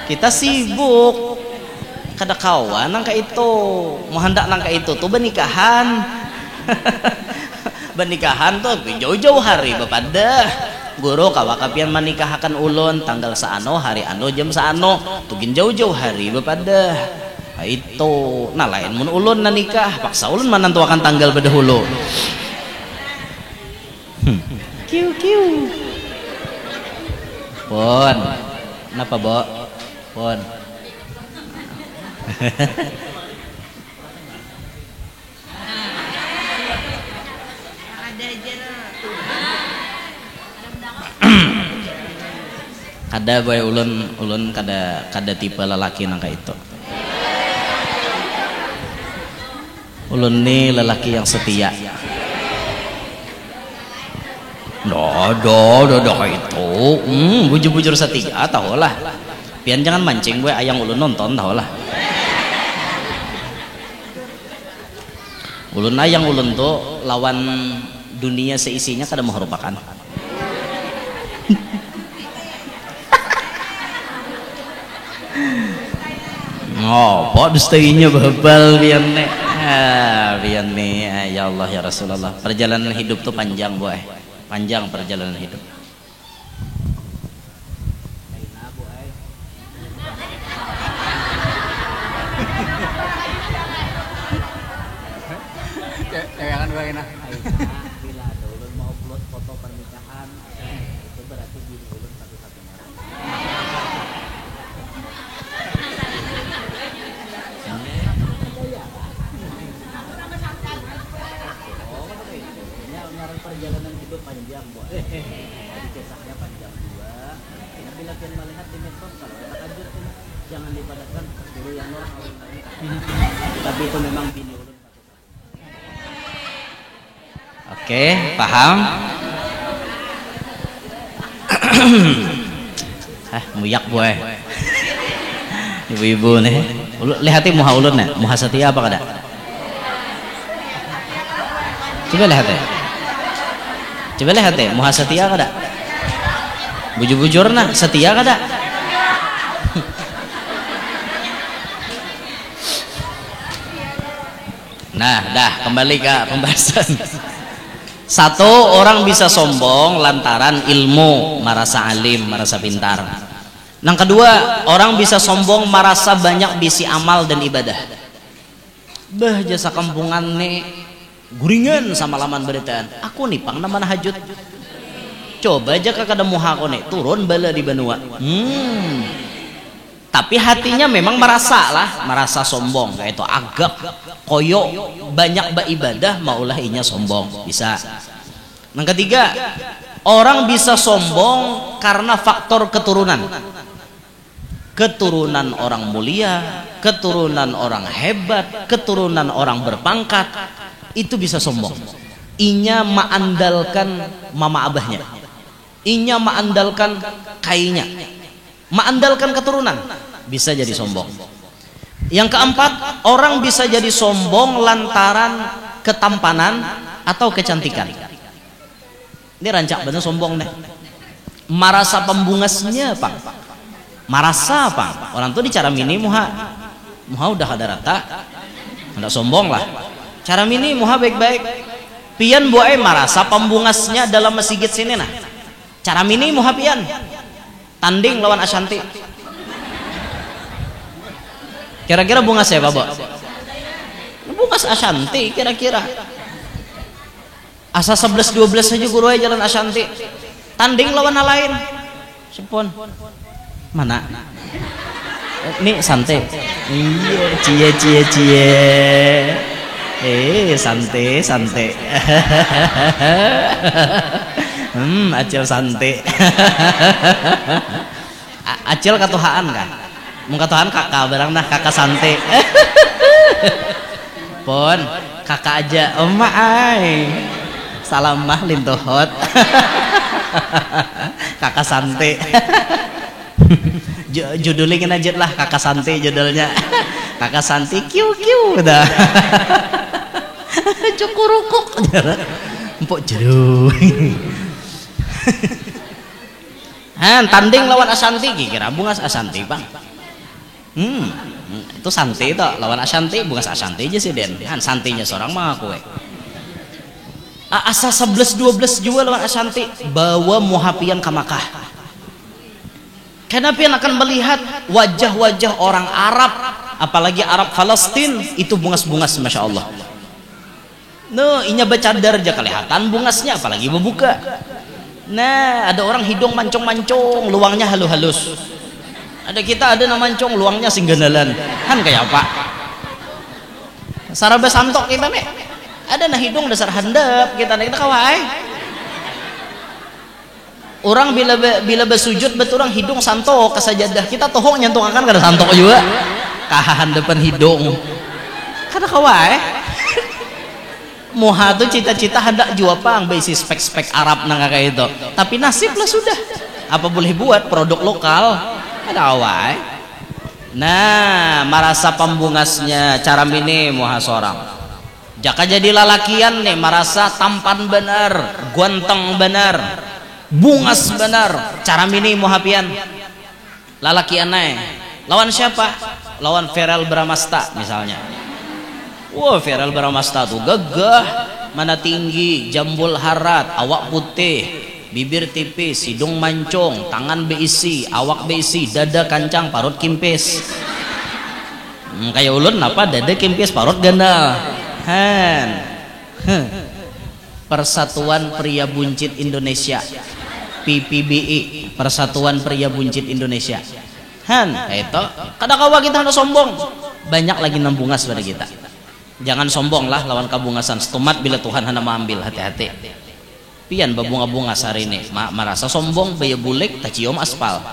kita sibuk kada kawan nang kayak itu mau hendak nang kayak itu tuh benikahan. Benikahan tuh jauh-jauh hari bapak dah. Guru kawakapian menikahkan ulun tanggal saano hari anu jam saano tugin jauh-jauh hari bepada itu. Nah lain mun ulun na nikah paksa ulun menentukan tanggal berdahulu. Kiu kiu pun Kenapa, Bo? Pon. Kada boy ulun kada tipe lelaki nangka itu. Ulun nih lelaki yang setia. Do itu. Bujur-bujur setia tahu lah. Pian jangan mancing boy ayang ulun nonton tahu lah. Ulun ayang ulun tuh lawan dunia seisinya kada mengharupakan. Oh, kok dustainya babal bian nih, ya Allah ya Rasulullah. Perjalanan hidup tuh panjang boy, panjang perjalanan hidup. Kayak gue enak. Bila ada ulun mau upload foto pernikahan, itu berarti bini ulun satu-satunya. Perjalanan hidup panjang, Bu. Jadi kisahnya panjang juga. Tapi latihan melihat di medsos kalau ada lanjut jangan dipadatkan dulu yang orang lain. Tapi itu memang bini ulun. Oke, paham? Muyak boy. Ibu-ibu nih. Lihat muha ulun nih, muha setia apa kada? Coba lihat ya. Coba lihat ya, muha setia kada? Bujur-bujur nah, setia kada? Nah, dah kembali ke pembahasan. Satu, orang bisa sombong lantaran ilmu, merasa alim, merasa pintar. Yang kedua, orang bisa sombong merasa banyak bisi amal dan ibadah. Bah jasa kampungan nih guringan sama laman beritaan. Aku nih pang nama hajut. Coba aja kakak muha aku nih turun bala di benua. Tapi hatinya memang merasa sombong, kayak itu agak koyo banyak beribadah maulah inya sombong bisa. Yang ketiga, orang bisa sombong karena faktor keturunan. Keturunan orang mulia, keturunan orang hebat, keturunan orang berpangkat, itu bisa sombong. Inya mengandalkan mama abahnya, inya mengandalkan kainya, mengandalkan keturunan, bisa jadi sombong. Yang keempat, orang bisa jadi sombong lantaran ketampanan atau kecantikan. Ini rancak bener sombong deh. Merasa pembungasnya pak, merasa apa? Orang tuh di cara mini muha udah ada rata, ada sombong lah. Cara mini muha baik-baik. Pian buai merasa pembungasnya dalam masjid sini nah. Cara mini muha pian tanding lawan Ashanti. Kira-kira bungas ya Bapak? Bungas Ashanti kira-kira. Asa 11-12 saja guru jalan Ashanti. Tanding lawan hal lain. Sepon. Mana? Ini santai. Iya, cie. Santai. Acil santai. Acil katuhaan kan? Mau katuhaan kakak barang dah kakak santai. Pon, kakak aja. Ai. Salam mah lintohot. Kakak santai. Judulnya aja lah kakak santai judulnya. Kakak santai kiu dah. Cukurukuk. Empuk jeruk. Tanding lawan Ashanti kira bungas Ashanti bang. Itu santai itu lawan Ashanti bungas Ashanti aja sih Den. Santinya seorang mah aku. Asa 11-12 juga lawan Ashanti bawa muhapian ke Makkah. Kenapa yang akan melihat wajah-wajah orang Arab, apalagi Arab Palestina itu bungas-bungas masya Allah. No, inya becadar aja kelihatan bungasnya, apalagi membuka. Nah, ada orang hidung mancung-mancung, luangnya halus-halus. Ada kita ada namancong luangnya singganalan kan kayak apa saraba santok kita nih ada nah hidung dasar handap kita nih kita kawai orang bila bersujud betul orang hidung santok ke sajadah kita tohong nyantung akan kada santok juga kahan depan hidung kada kawai muha tuh cita-cita hendak jua pang besi spek-spek Arab nang kayak itu tapi nasib lah sudah apa boleh buat produk lokal ada awai nah merasa pembungasnya cara mini muha seorang jaka jadi lalakian nih merasa tampan benar ganteng benar bungas benar cara mini muha pian lalakian nih lawan siapa lawan Verel Bramasta misalnya wah Verel Bramasta tuh gagah mana tinggi jambul harat awak putih bibir tipis, hidung mancung, tangan beisi, awak beisi, dada kancang, parut kimpis. Kayak ulun apa dada kimpis, parut ganda. Persatuan Pria Buncit Indonesia, PPBI, Persatuan Pria Buncit Indonesia. Itu kadang-kadang kita harus sombong. Banyak lagi nambungas pada kita. Jangan sombong lah lawan kabungasan. Stomat bila Tuhan hendak mengambil, hati-hati. Pian babunga-bunga hari ini merasa sombong baya bulik tak cium aspal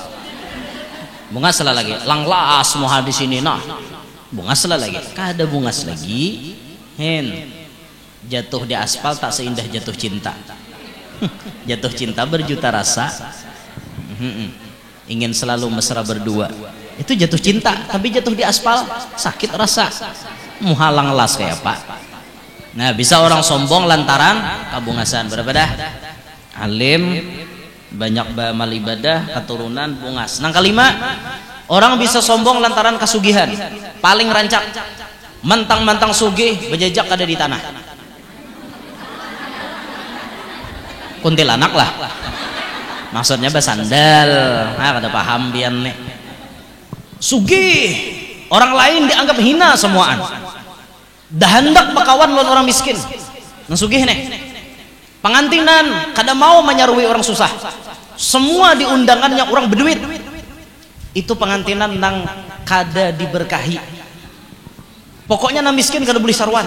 bunga salah lagi langlas muha di sini nah bunga salah lagi kada bungas lagi jatuh di aspal tak seindah jatuh cinta jatuh cinta berjuta rasa ingin selalu mesra berdua itu jatuh cinta tapi jatuh di aspal sakit rasa muha langlas kayak apa. Nah bisa orang sombong lantaran kabungasan berapa dah alim banyak beramal ibadah keturunan bungas nang kelima orang bisa sombong lantaran kasugihan paling rancak mentang-mentang sugih bejajak ada di tanah kuntilanak lah maksudnya basandal nah kada paham bian nih sugih orang lain dianggap hina semuaan dah hendak bakawan lawan orang miskin ngasugih nih pengantinan kada mau menyarui orang susah semua di undangannya orang berduit itu pengantinan nang kada diberkahi pokoknya nang miskin kada boleh sarwan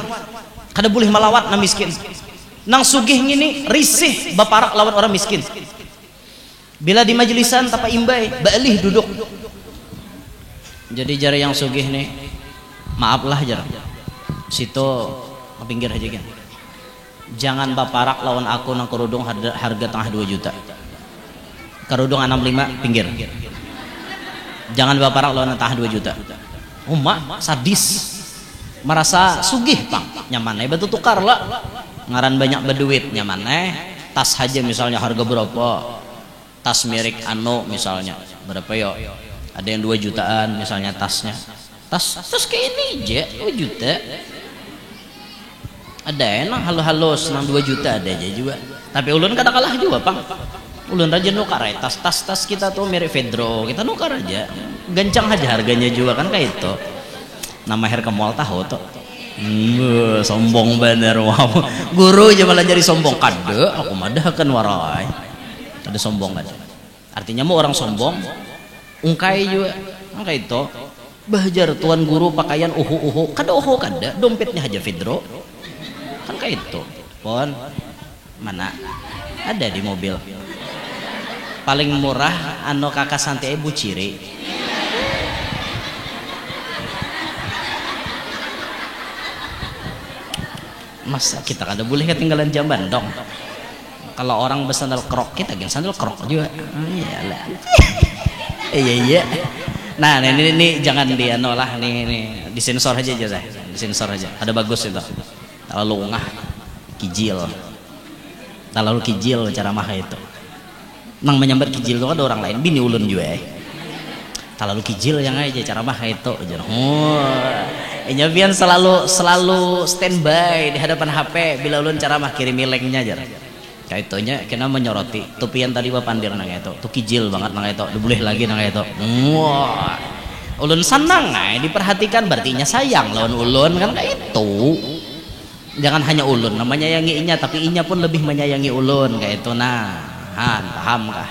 kada boleh melawat nang miskin nang sugih ngini risih baparak lawan orang miskin bila di majelisan tapa imbai baalih duduk jadi jari yang sugih nih maaflah jar situ ke pinggir aja kan jangan baparak lawan aku nang kerudung harga tengah 2 juta kerudung 65 pinggir jangan baparak lawan tengah 2 juta umak sadis merasa sugih pang nyaman batu tukar lah ngaran banyak berduit nyaman tas aja misalnya harga berapa tas merek Ano misalnya berapa yo ada yang 2 jutaan misalnya tasnya tas kayak ini aja 2 juta ada enak halus nang 2 juta ada aja juga tapi ulun kada kalah juga pang ulun aja nukar tas kita tuh merek Fedro kita nukar aja gancang aja harganya juga kan kayak itu nama her ke mall tahu tuh sombong bener wow guru aja malah jadi sombong kade aku madahkan warai ada sombong kan artinya mau orang sombong ungkai juga kayak itu bahajar tuan guru pakaian uhu kada kada dompetnya aja Fedro kan kayak itu pon mana ada di mobil paling murah ano kakak santai ibu ciri masa kita kada boleh ketinggalan zaman dong kalau orang bersandal krok kita geng sandal krok juga iyalah iya nah ini jangan dia nolah nih disensor aja disensor aja ada bagus itu terlalu ungah terlalu kijil cara mah itu nang menyambar kijil itu ada orang lain bini ulun juga terlalu kijil yang aja cara mah itu ini biar selalu standby di hadapan HP bila ulun cara mah kirim milengnya aja kayak itunya kena menyoroti tupian tadi bapandir nang itu tuh kijil banget nang itu boleh lagi nang itu wah ulun senang diperhatikan berarti sayang lawan ulun kan kayak itu jangan hanya ulun menyayangi inya tapi inya pun lebih menyayangi ulun kayak itu paham kah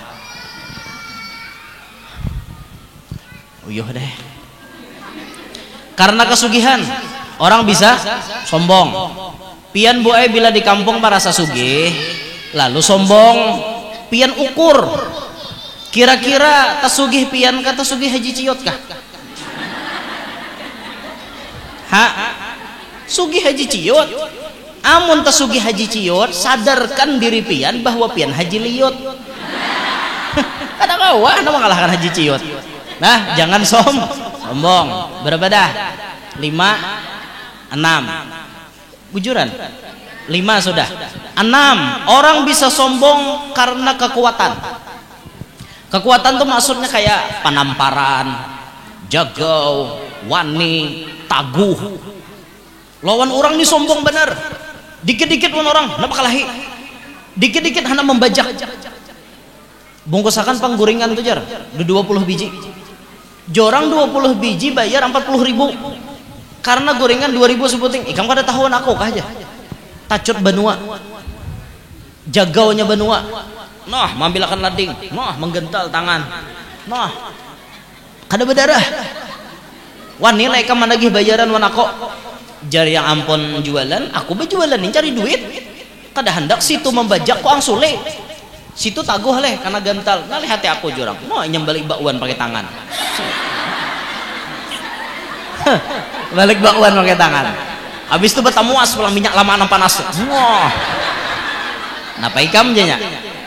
uyuh deh. Karena kesugihan orang bisa sombong. Pian buai bila di kampung merasa sugih lalu sombong, pian ukur kira-kira tasugih pian kata sugih haji ciot kah? Sugih haji ciot. Amun tasugih haji ciot, sadarkan diri pian bahwa pian haji liot. Kada kawa anda mengalahkan haji ciot. Nah, jangan sombong. Berapa dah? 5, 6. Bujuran 5 sudah. 6, orang bisa sombong karena kekuatan. Kekuatan tuh maksudnya kayak panamparan, jagau, wani, taguh. Lawan orang ini sombong bener. Dikit-dikit pun orang nak kalahi. Dikit-dikit hanya membajak. Bungkusakan pangguringan tuh jar 20 biji. Jorang 20 biji bayar 40.000. Karena gorengan 2.000 sebuting. Ikam kada tahuan aku kah aja. Tacut benua. Jagaunya benua. Nah, mambilakan lading. Nah, menggental tangan. Nah, kada berdarah. Wah, nilai ikam managih bayaran wanako. Jari yang ampun jualan, aku berjualan ini cari duit. Kada hendak situ membajak ko ang sule. Situ taguh leh karena gental. Ngalih hati aku jurang. Mau nyembalik bakwan pakai tangan. Balik bakwan pakai tangan. Habis itu bertamuas pulang minyak lama panas. Wah. Napa ikam janya?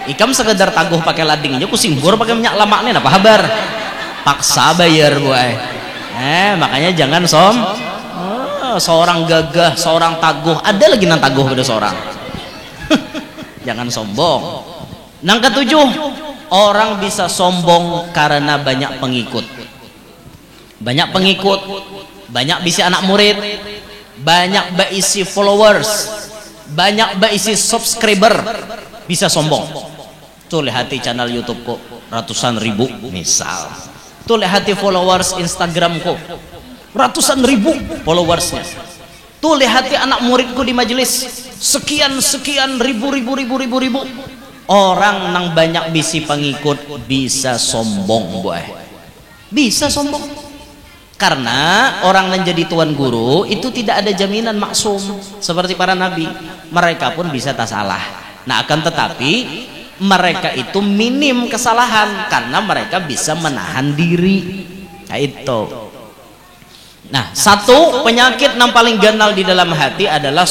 Ikam sekedar taguh pakai ladingnya ku simbur pakai minyak lama nih napa habar? Paksa bayar buai. Makanya jangan seorang gagah, seorang taguh. Ada lagi nang taguh pada seorang. Jangan sombong. Nang ketujuh, orang bisa sombong karena banyak pengikut. Banyak pengikut, banyak bisa anak murid, banyak berisi followers, banyak berisi subscriber, bisa sombong. Tuh lihati channel YouTube kok ratusan ribu misal. Tuh lihati followers Instagram kok ratusan ribu followersnya. Tuh lihati anak muridku di majelis sekian ribu. Orang nang banyak bisi pengikut bisa sombong boy. Bisa sombong. Karena orang yang jadi tuan guru itu tidak ada jaminan maksum seperti para nabi. Mereka pun bisa tak salah. Nah, akan tetapi mereka itu minim kesalahan karena mereka bisa menahan diri. Nah, itu. Nah, satu penyakit yang paling ganal di dalam hati adalah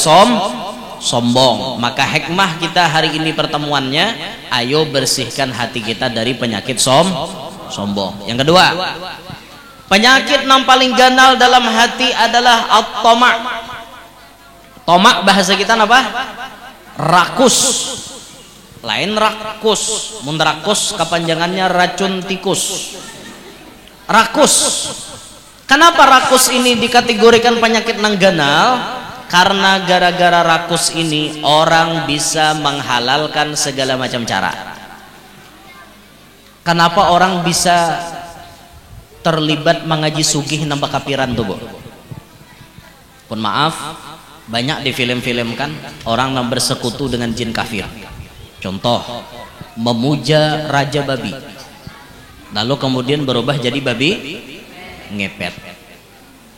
sombong. Maka hikmah kita hari ini pertemuannya, ayo bersihkan hati kita dari penyakit sombong. Yang kedua, penyakit yang paling ganal dalam hati adalah at-tama'. Tomak bahasa kita apa? Rakus. Lain rakus. Mun rakus kepanjangannya racun tikus. Rakus. Kenapa rakus ini dikategorikan penyakit nang ganal? Karena gara-gara rakus ini orang bisa menghalalkan segala macam cara. Kenapa orang bisa terlibat mengaji sugih nambah kapiran tuh, Bu? Pun maaf, banyak di film-film kan orang yang bersekutu dengan jin kafir. Contoh, memuja raja babi. Lalu kemudian berubah jadi babi ngepet.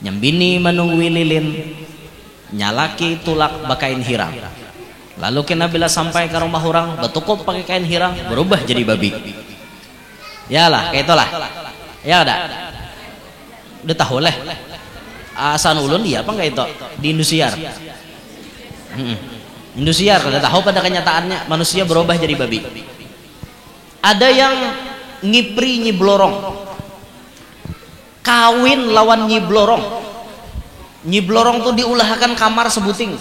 Nyembini menunggu lilin, nyalaki tulak bakain hirang. Lalu kena bila sampai ke rumah orang betukop pakai kain hirang, berubah jadi babi. Yalah, kayak itulah. Ya udah tahu leh. Asan ulun dia apa enggak itu di Indosiar. Indosiar udah tahu pada kenyataannya manusia berubah jadi babi. Ada yang ngipri nyiblorong. Kawin lawan nyiblorong. Nyiblorong tuh diulahkan kamar sebuting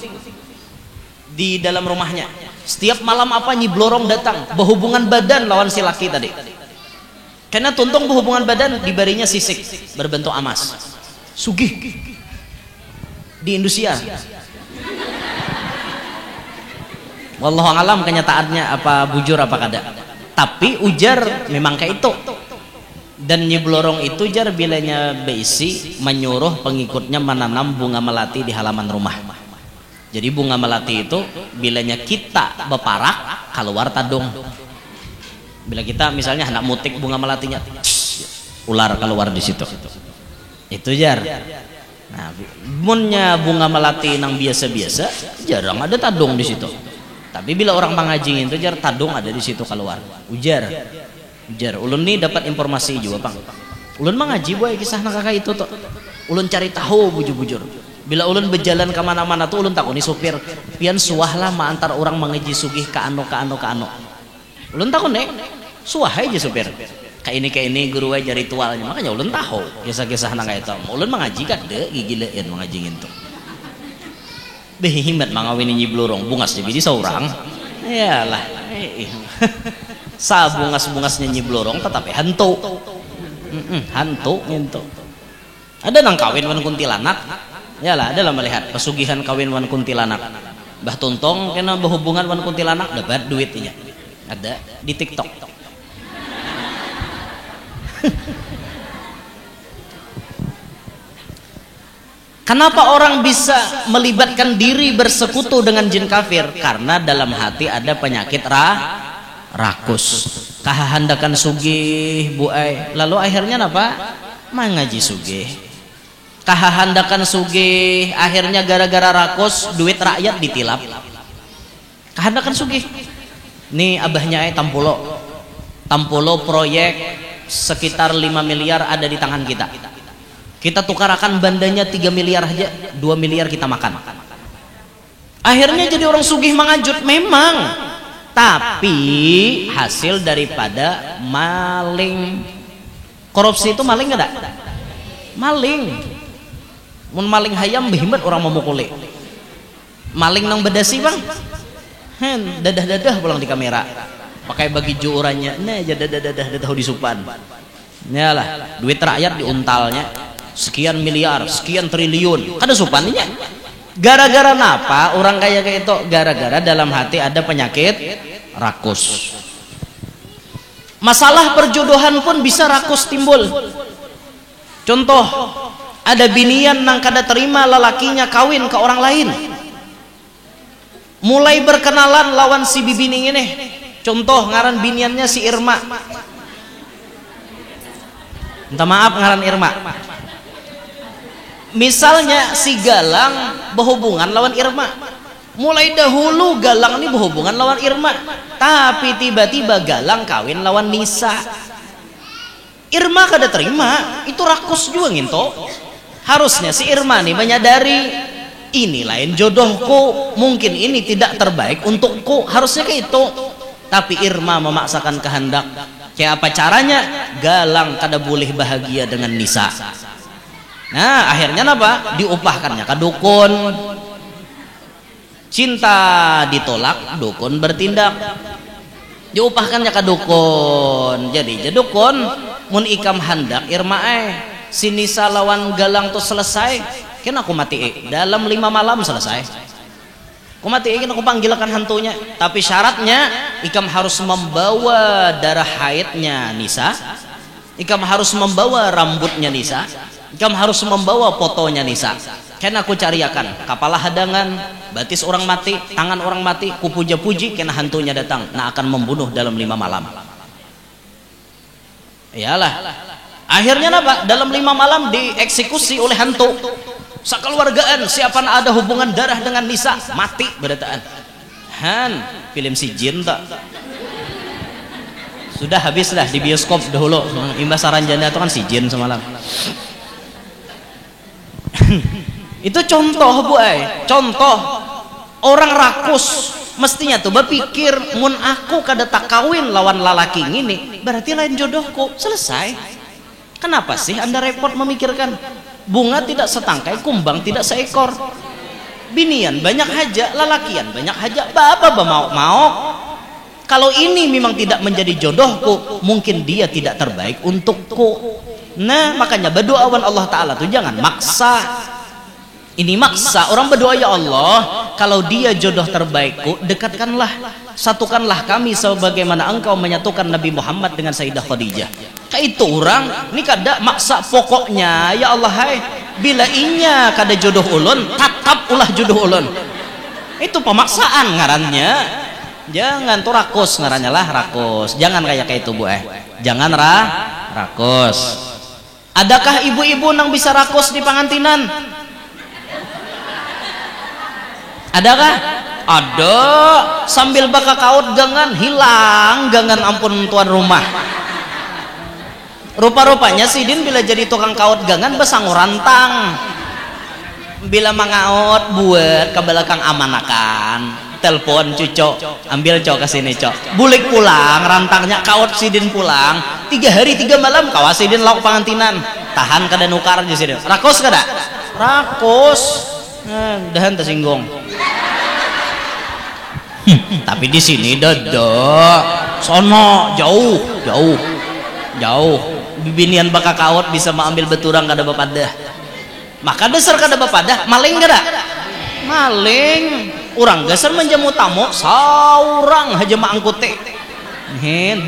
di dalam rumahnya. Setiap malam apa nyiblorong datang berhubungan badan lawan si laki tadi. Karena tuntung berhubungan badan dibarinya sisik berbentuk emas. Sugih di Indosiar. Wallahu alam kenyataannya apa bujur apa kada. Tapi ujar memang kayak itu. Dan nyiblorong itu jar bilanya beisi menyuruh pengikutnya menanam bunga melati di halaman rumah. Jadi bunga melati itu bilanya kita beparak keluar tadung. Bila kita misalnya hendak mutik bunga melatinya, ular keluar di situ. Itu jar. Nah, munnya bunga melati nang biasa-biasa jarang ada tadung di situ. Tapi bila orang mengajing itu jar tadung ada di situ keluar. Ujar ulun nih dapat informasi juga Bang. Ulun mengaji boy kisah nang kakak itu tuh. Ulun cari tahu bujur-bujur. Bila ulun berjalan ke mana-mana tuh ulun takuni sopir pian suah lah ma antar orang mengaji sugih ka anu. Ulun takuni suah aja sopir. Kayak ini guru aja ritualnya, makanya ulun tahu kisah-kisah nang itu. Ulun mengaji kan deh gigileun mengajingin tuh. Beh himmat mangawin nyi blurong bungas jadi seorang. Iyalah. Sa bungas-bungasnya nyi blurong tetapi hantu. Hantu gitu. Ada nang kawin wan kuntilanak. Iyalah, ada lah melihat pesugihan kawin wan kuntilanak. Mbah Tuntong kena berhubungan wan kuntilanak dapat duitnya. Ada di TikTok. Kenapa orang bisa melibatkan diri bersekutu dengan jin kafir? Karena dalam hati ada penyakit rakus. Kahandakan sugih buai. Lalu akhirnya apa? Mengaji sugih. Kahandakan sugih, akhirnya gara-gara rakus duit rakyat ditilap. Kahandakan sugih. Nih abahnya Tampulo proyek sekitar 5 miliar ada di tangan kita. Kita tukarakan bandanya 3 miliar aja, 2 miliar kita makan. Akhirnya jadi orang sugih mangajut memang. Tapi hasil daripada maling. Korupsi itu maling enggak? Maling. Mun maling hayam behimat orang memukuli. Maling nang bedasi bang. Dadah pulang di kamera. Pakai bagi juurannya. Nah aja dadah tahu disupan. Nyalah, duit rakyat diuntalnya. Sekian miliar, sekian triliun. Ada supannya. Gara-gara napa orang kaya kayak itu? Gara-gara dalam hati ada penyakit rakus. Masalah perjodohan pun bisa rakus timbul. Contoh, ada binian nang kada terima lelakinya kawin ke orang lain. Mulai berkenalan lawan si bibining ini. Contoh ngaran biniannya si Irma. Minta maaf ngaran Irma. Misalnya si Galang berhubungan lawan Irma. Mulai dahulu Galang ini berhubungan lawan Irma, tapi tiba-tiba Galang kawin lawan Nisa. Irma kada terima, itu rakus juga nginto. Harusnya si Irma nih menyadari ini lain jodohku, mungkin ini tidak terbaik untukku, harusnya kayak itu. Tapi Irma memaksakan kehendak. Kayak apa caranya? Galang kada boleh bahagia dengan Nisa. Nah akhirnya apa? Diupahkannya ke dukun. Cinta ditolak, dukun bertindak. Diupahkannya ke dukun. Jadi dukun mun ikam handak Irma si Nisa lawan Galang tuh selesai. Kan aku mati dalam 5 malam selesai. Aku mati kan aku panggilkan hantunya. Tapi syaratnya ikam harus membawa darah haidnya Nisa. Ikam harus membawa rambutnya Nisa. Ikam harus membawa fotonya Nisa. Kena aku cariakan kepala hadangan, batis orang mati, tangan orang mati, ku puja-puji kena hantunya datang. Nah akan membunuh dalam 5 malam. Iyalah. Akhirnya apa? Dalam 5 malam dieksekusi oleh hantu. Sekeluargaan siapa ada hubungan darah dengan Nisa mati berataan. Film si jin tak? Sudah habis dah di bioskop dahulu. Imbas Saranjana itu kan si jin semalam. Itu contoh contoh orang rakus mestinya tuh berpikir mun aku kada tak kawin lawan lalaki ini berarti lain jodohku, selesai. Kenapa sih anda repot memikirkan? Bunga tidak setangkai, kumbang tidak seekor. Binian banyak haja, lalakian banyak haja. Bapak mau kalau ini memang tidak menjadi jodohku, mungkin dia tidak terbaik untukku. Nah makanya berdoa Allah Ta'ala tuh jangan maksa. Ini maksa orang berdoa, ya Allah kalau dia jodoh terbaikku dekatkanlah, satukanlah kami sebagaimana engkau menyatukan Nabi Muhammad dengan Sayyidah Khadijah. Kayak itu orang ini kada maksa, pokoknya ya Allah bila inya kada jodoh ulun tatap ulah jodoh ulun. Itu pemaksaan ngarannya. Jangan tuh rakus ngarannya lah, rakus. Jangan kayak itu Bu jangan rakus. Adakah ibu-ibu nang bisa rakos di pangantinan? Adakah? Ada. Sambil baka kaut gangan hilang gangan ampun tuan rumah. Rupa-rupanya sidin bila jadi tukang kaut gangan besang rantang. Bila mangaot buat ke belakang amanakan, telepon cucok, ambil cok ke sini cok, bulik pulang rantangnya kaut sidin pulang 3 hari 3 malam kawas sidin lauk pangantinan tahan kada nukar aja sidin rakos kada rakos dahan tersinggung. Tapi di sini dadak sono jauh bibinian baka kaut bisa mengambil beturang kada bapadah. Maka dasar kada bapadah maling kada maling orang dasar menjamu tamu saurang haja maangkute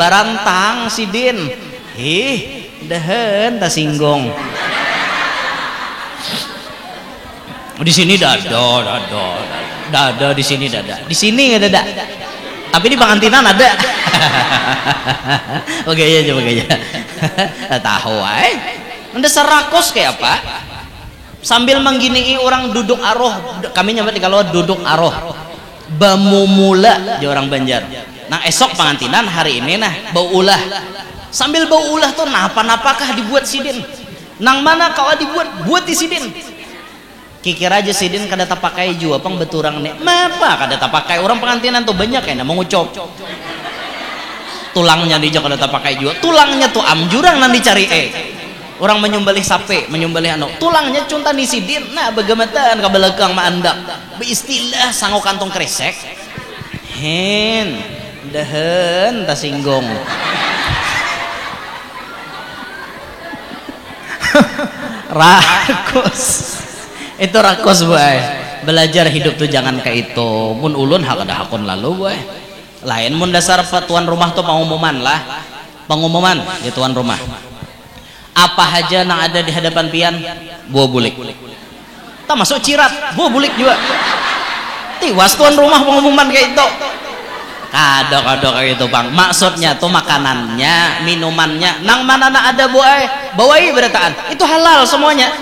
barantang sidin dahan tasinggung. Di sini dada di sini dada di sini nggak dada tapi di pangantinan ada. Oke ya coba aja tahu dasar rakos kayak apa sambil menggini orang duduk aroh kami nyebut kalau duduk aroh bamu mula di orang Banjar. Nah esok pangantinan hari ini nah bau ulah sambil bau ulah tuh napa-napakah dibuat sidin nang mana kau buat di sidin kikir aja sidin kada tapakai jua pang beturang nih mapa kada tapakai orang pangantinan tuh banyak ya mengucap tulangnya di kada tapakai jua tulangnya tuh amjurang nanti cari orang menyembelih sape menyembelih anu tulangnya cunta di sidin nah bagaimana ke belakang maandak beristilah sanggo kantong kresek dahan tasinggung. Rakos itu rakos boy belajar hidup tuh jangan kayak itu mun ulun kada hakon lalu boy lain mun dasar tuan rumah tuh pengumuman di tuan rumah apa aja yang ada di hadapan pian buah bulik tak masuk cirat buah bulik juga tiwas tuan rumah pengumuman kayak itu kado kayak itu bang maksudnya tuh makanannya minumannya nang mana ada bawai berataan itu halal semuanya.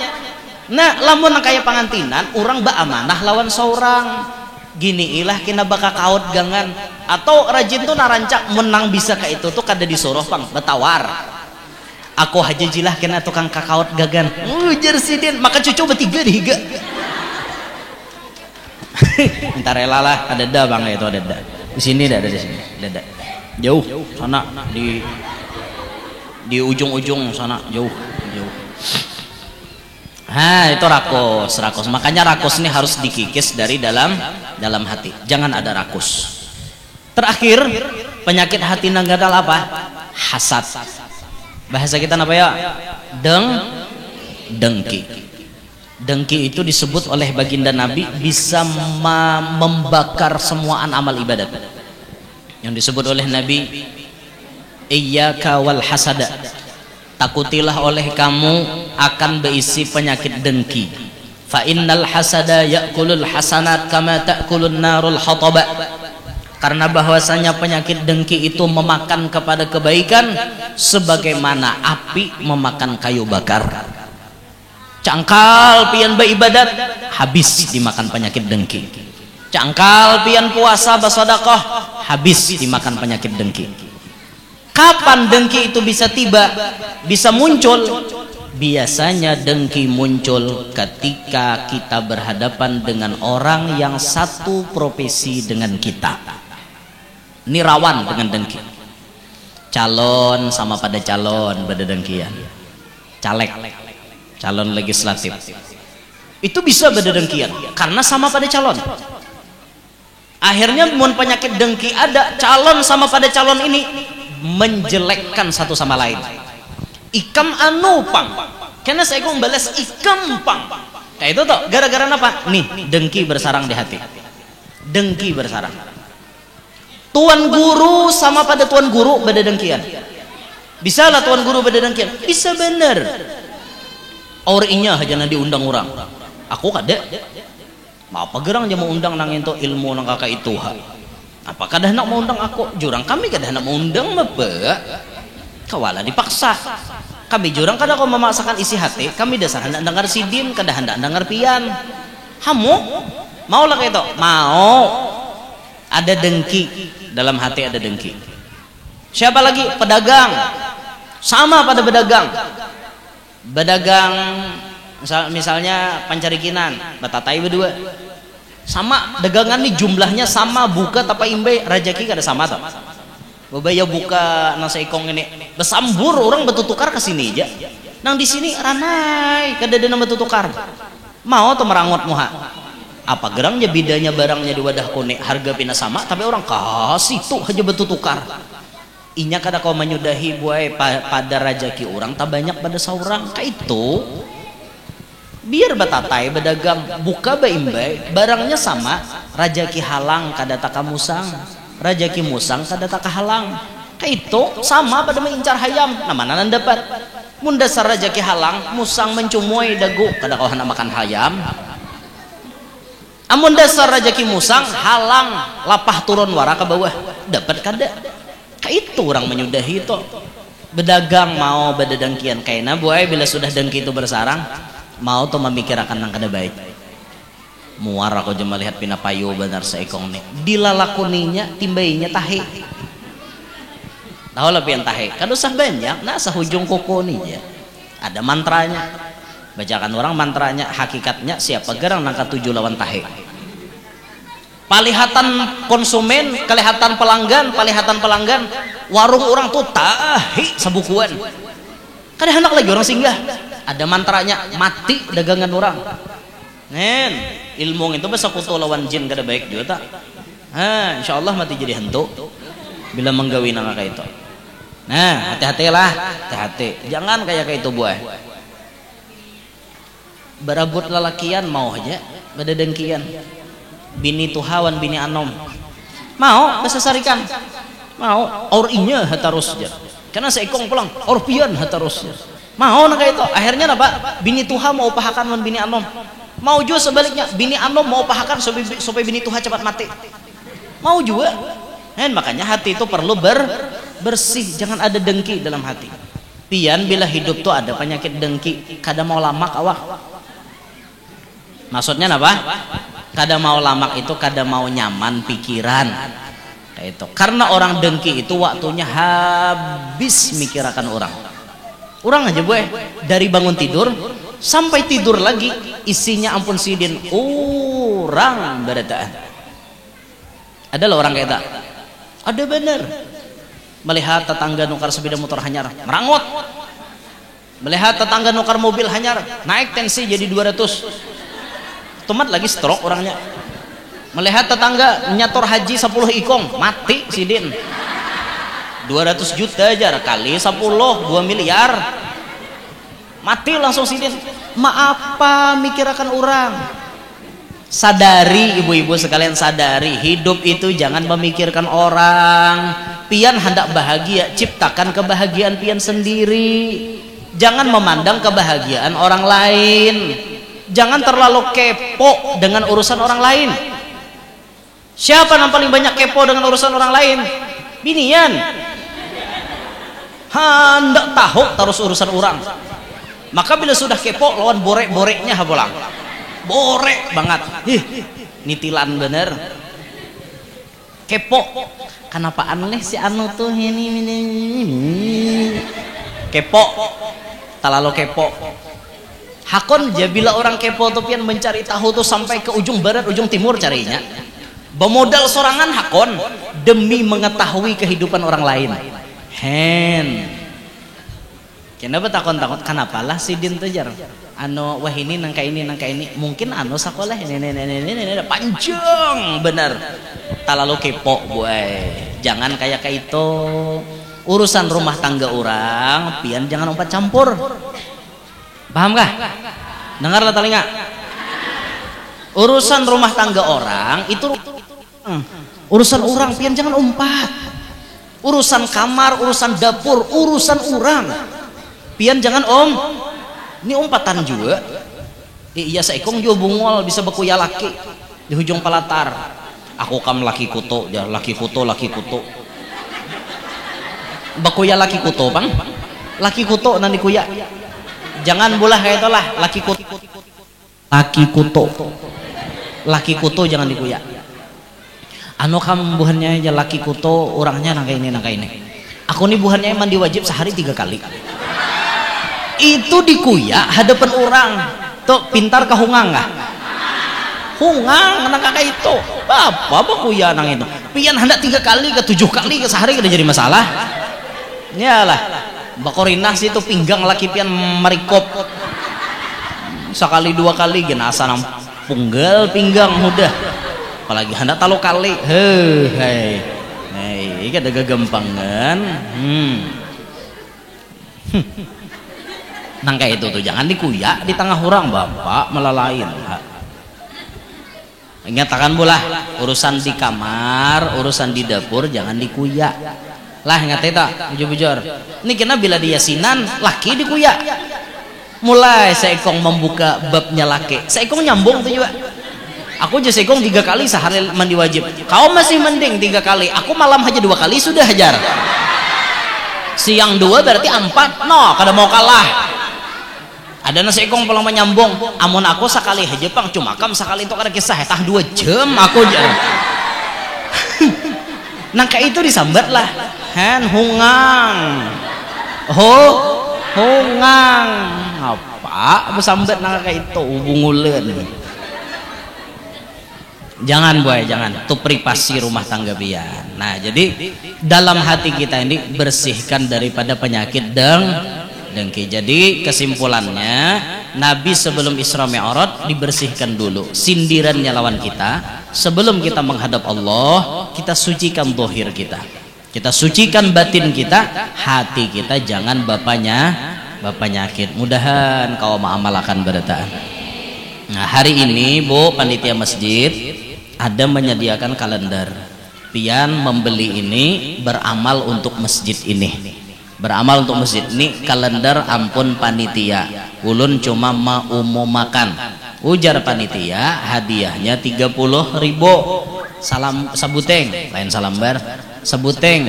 Nah lamun kayak pangantinan orang baamanah lawan seorang gini ilah kena baka kaut gangan atau rajin tuh narancak menang bisa kayak itu tuh kada disuruh bang betawar aku haja jilah kena tukang kakaot gagan ujar sidin maka cucu bertiga dihiga. Entar rela lah ada bang itu ada di sini ada di sini ada jauh sana di ujung-ujung sana jauh itu rakos makanya rakos ini harus dikikis dari dalam hati jangan ada rakos. Terakhir penyakit hati nanggadal apa hasad bahasa kita apa ya dengki itu disebut oleh baginda Nabi bisa membakar semua amal ibadat yang disebut oleh Nabi iyyaka wal hasada takutilah oleh kamu akan berisi penyakit dengki fa innal hasada ya'kulul hasanat kama ta'kulun narul hataba karena bahwasanya penyakit dengki itu memakan kepada kebaikan sebagaimana api memakan kayu bakar. Cangkal pian beribadat habis dimakan penyakit dengki, cangkal pian puasa bersedekah habis dimakan penyakit dengki. Kapan dengki itu bisa tiba bisa muncul? Biasanya dengki muncul ketika kita berhadapan dengan orang yang satu profesi dengan kita. Ini rawan dengan dengki. Calon sama pada calon pada dengkian. Caleg, calon legislatif. Itu bisa pada dengkian karena sama pada calon. Akhirnya mun penyakit dengki ada, calon sama pada calon ini menjelekkan satu sama lain. Ikam anu pang. Karena saya mau balas ikam pang. Kayak itu toh, gara-gara apa? Nih, dengki bersarang di hati. Dengki bersarang. Tuan guru sama pada tuan guru beda dengkian. Bisa lah tuan guru beda dengkian. Bisa bener. Orinya aja nanti diundang orang. Aku kada. Apa gerang aja mau undang nang itu ilmu nang kakak itu ha. Apa kada nak mau undang aku? Jurang kami kada nak mau undang apa? Kawala dipaksa. kami jurang kada kau memaksakan isi hati, kami dasar hendak dengar sidin, kada hendak dengar pian. Hamu mau lah kayak itu, mau. Ada dengki dalam hati, ada dengki. Siapa lagi? Pedagang. Sama pada pedagang. Pedagang misalnya pancarikinan, batatai berdua. Sama dagangan nih jumlahnya sama, buka tapa imbe rajaki kada sama tuh. Babaya buka nasi ikong ini besambur orang betutukar ke sini aja. Nang di sini ramai kada ada betutukar. Mau tuh merangut muha. Apa gerangnya bedanya barangnya di wadah kone harga pina sama tapi orang kasih tuh aja betutukar. Inya kada kau menyudahi buai pada rajaki orang tak banyak pada saurang kayak itu. Biar batatai bedagang buka baimbai barangnya sama rajaki halang kada tak musang. Rajaki musang kada tak halang kayak itu sama pada mengincar hayam namanya nan dapat mun dasar rajaki halang musang mencumoi dagu kada kau hendak makan hayam amun dasar rajaki musang halang lapah turun wara ke bawah dapat kada kayak itu orang menyudahi itu bedagang mau bedadangkian kayaknya buai bila sudah dengki itu bersarang mau tuh memikirkan nang kada baik muar aku cuma lihat pina payu benar seekong nih dilalakuninya timbainya tahe tahu lebih yang tahe kan usah banyak nah sehujung kuku nih ya ada mantranya bacakan orang mantranya hakikatnya siapa gerang nangka 7 lawan tahe palihatan konsumen kelihatan pelanggan warung orang tuh tahi sebukuan kada hendak lagi orang singgah ada mantranya mati dagangan orang nen ilmu itu bahasa kutu lawan jin kada baik juga tak insyaallah mati jadi hantu bila menggawi nang kayak itu nah hati-hatilah hati-hati jangan kayak itu buah berabut lalakian mau aja beda dengkian bini tuhawan bini anom mau bahasa sarikan mau or inya hatarus aja karena seikong pulang or pian hatarus mau nang kayak itu akhirnya apa bini tuha mau pahakan bini anom mau juga sebaliknya bini anom mau pahakan supaya bini tuha cepat mati mau juga makanya hati itu perlu bersih jangan ada dengki dalam hati pian bila hidup tuh ada penyakit dengki kada mau lamak awak maksudnya apa kada mau lamak itu kada mau nyaman pikiran kayak itu karena orang dengki itu waktunya habis mikirakan orang aja boy dari bangun tidur sampai tidur lagi isinya ampun sidin orang berataan ada loh orang kayak tak ada bener melihat tetangga nukar sepeda motor hanyar merangut melihat tetangga nukar mobil hanyar naik tensi jadi 200 tomat lagi stroke orangnya melihat tetangga nyator haji 10 ikong mati sidin 200 juta aja kali 10 2 miliar mati langsung sidin apa mikirakan orang sadari ibu-ibu sekalian sadari hidup itu jangan memikirkan orang pian hendak bahagia ciptakan kebahagiaan pian sendiri jangan memandang kebahagiaan orang lain jangan terlalu kepo dengan urusan orang lain siapa yang paling banyak kepo dengan urusan orang lain binian hendak tahu terus urusan orang maka bila sudah kepo lawan borek-boreknya habolang borek banget nitilan bener kepo kenapa aneh si anu tuh ini kepo terlalu kepo hakon ya bila orang kepo tuh pian mencari tahu tuh sampai ke ujung barat ujung timur carinya bermodal sorangan hakon demi mengetahui kehidupan orang lain kenapa takut kenapa lah sidin tuh jar anu wah ini nangka ini mungkin anu sekolah ini panjang bener terlalu kepo boy jangan kayak itu urusan rumah tangga orang pian jangan umpat campur paham kah dengarlah telinga urusan rumah tangga orang itu urusan orang pian jangan umpat urusan kamar urusan dapur urusan orang pian jangan ini umpatan juga iya seikong juga bungol bisa bekuya laki di ujung palatar aku kam laki kuto ya laki kuto bekuya laki kuto bang laki kuto nanti kuya. Jangan bolah kayak itulah laki kuto. Laki kuto jangan dikuya. Anu kamu buhannya aja laki kuto, orangnya nangka ini. Aku nih buhannya mandi wajib sehari 3 kali. Itu dikuya hadapan orang. Tuh pintar kahungang nggak? Hungang nang kakak itu. Apa kuya nang itu? Pian hendak 3 kali ke 7 kali ke sehari udah jadi masalah. Iyalah. Bakorinah sih itu pinggang laki pian marikop. Sekali 2 kali gen asal punggal pinggang mudah. Apalagi hendak talo kali. Hei. Ini kan agak gampangan. Nang kayak itu tuh jangan dikuya di tengah orang bapak melalain. Nyatakan bolah urusan di kamar, urusan di dapur jangan dikuya. Lah ingat itu bujur-bujur. Ini kena bila dia yasinan laki dikuya. Mulai seekong membuka babnya laki. Seekong nyambung tuh juga. Aku aja seekong 3 kali sehari mandi wajib. Kau masih mending 3 kali. Aku malam aja 2 kali sudah hajar. Siang 2 berarti 4. No, kada mau kalah. Ada nasi ekong pulang menyambung. Amun aku sekali aja pang cuma kam sekali itu kada kisah tah 2 jam aku aja. Nangka itu disambat lah. Hungang. Hungang. Apa besambat nangka itu ubunguleun. Jangan boy, jangan. Itu privasi rumah tangga pian. Nah, jadi dalam hati kita ini bersihkan daripada penyakit dengki. Jadi kesimpulannya Nabi sebelum Isra Mi'raj dibersihkan dulu sindirannya lawan kita. Sebelum kita menghadap Allah, kita sucikan zahir kita. Kita sucikan batin kita, hati kita jangan bapaknyakit. Mudahan kau mengamalkan berataan. Nah, hari ini Bu panitia masjid ada menyediakan kalender. Pian membeli ini beramal untuk masjid ini. Beramal untuk masjid ini kalender ampun panitia. Ulun cuma mau makan. Ujar panitia hadiahnya 30.000. Salam sabuteng, lain salambar. Sabuteng.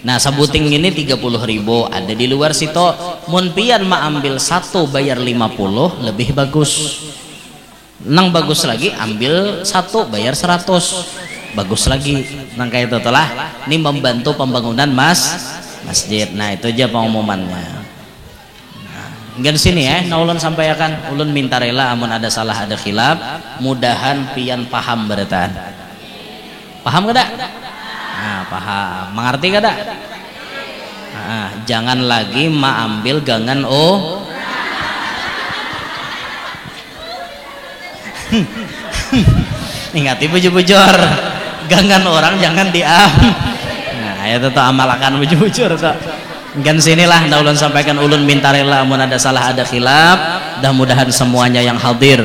Nah, sabuteng ini 30.000. Ada di luar situ. Mun pian ma ambil 1 bayar 50 lebih bagus. Nang bagus lagi ambil 1 bayar 100 bagus lagi. Nang kayak itu telah ini membantu pembangunan masjid. Nah itu aja pengumumannya. Gan sini ya, nah ulun sampaikan, ulun minta rela amun ada salah ada khilaf, mudahan pian paham berataan. Paham kada? Nah, paham. Mengerti kada? Nah, jangan lagi ma ambil gangan ingati bujur-bujur gangan orang jangan diam. Nah itu tuh amalkan bujur-bujur tuh. Gan sinilah ulun sampaikan, ulun minta rela amun ada salah ada khilaf. Mudah-mudahan semuanya yang hadir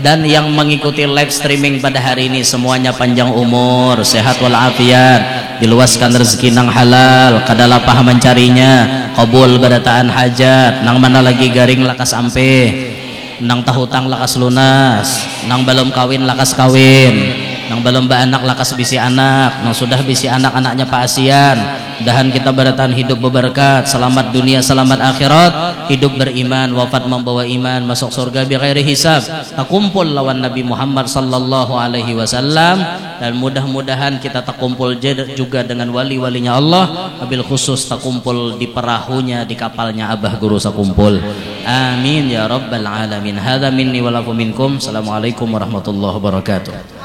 dan yang mengikuti live streaming pada hari ini semuanya panjang umur, sehat walafiat, diluaskan rezeki nang halal, kadalah paham mencarinya, qabul berataan hajat, nang mana lagi garing lakas ampe, nang tahutang lakas lunas, nang belum kawin lakas kawin, nang belum anak lakas bisi anak, nang sudah bisi anak anaknya paasian. Dahan kita bertahan hidup berberkat, selamat dunia selamat akhirat, hidup beriman, wafat membawa iman, masuk surga bi ghairi hisab, takumpul lawan Nabi Muhammad sallallahu alaihi wasallam. Dan mudah-mudahan kita takumpul juga dengan wali-walinya Allah, wabil khusus takumpul di perahunya, di kapalnya Abah Guru sakumpul. Amin ya rabbal alamin. Hadza minni wa lakum minkum. Assalamualaikum warahmatullahi wabarakatuh.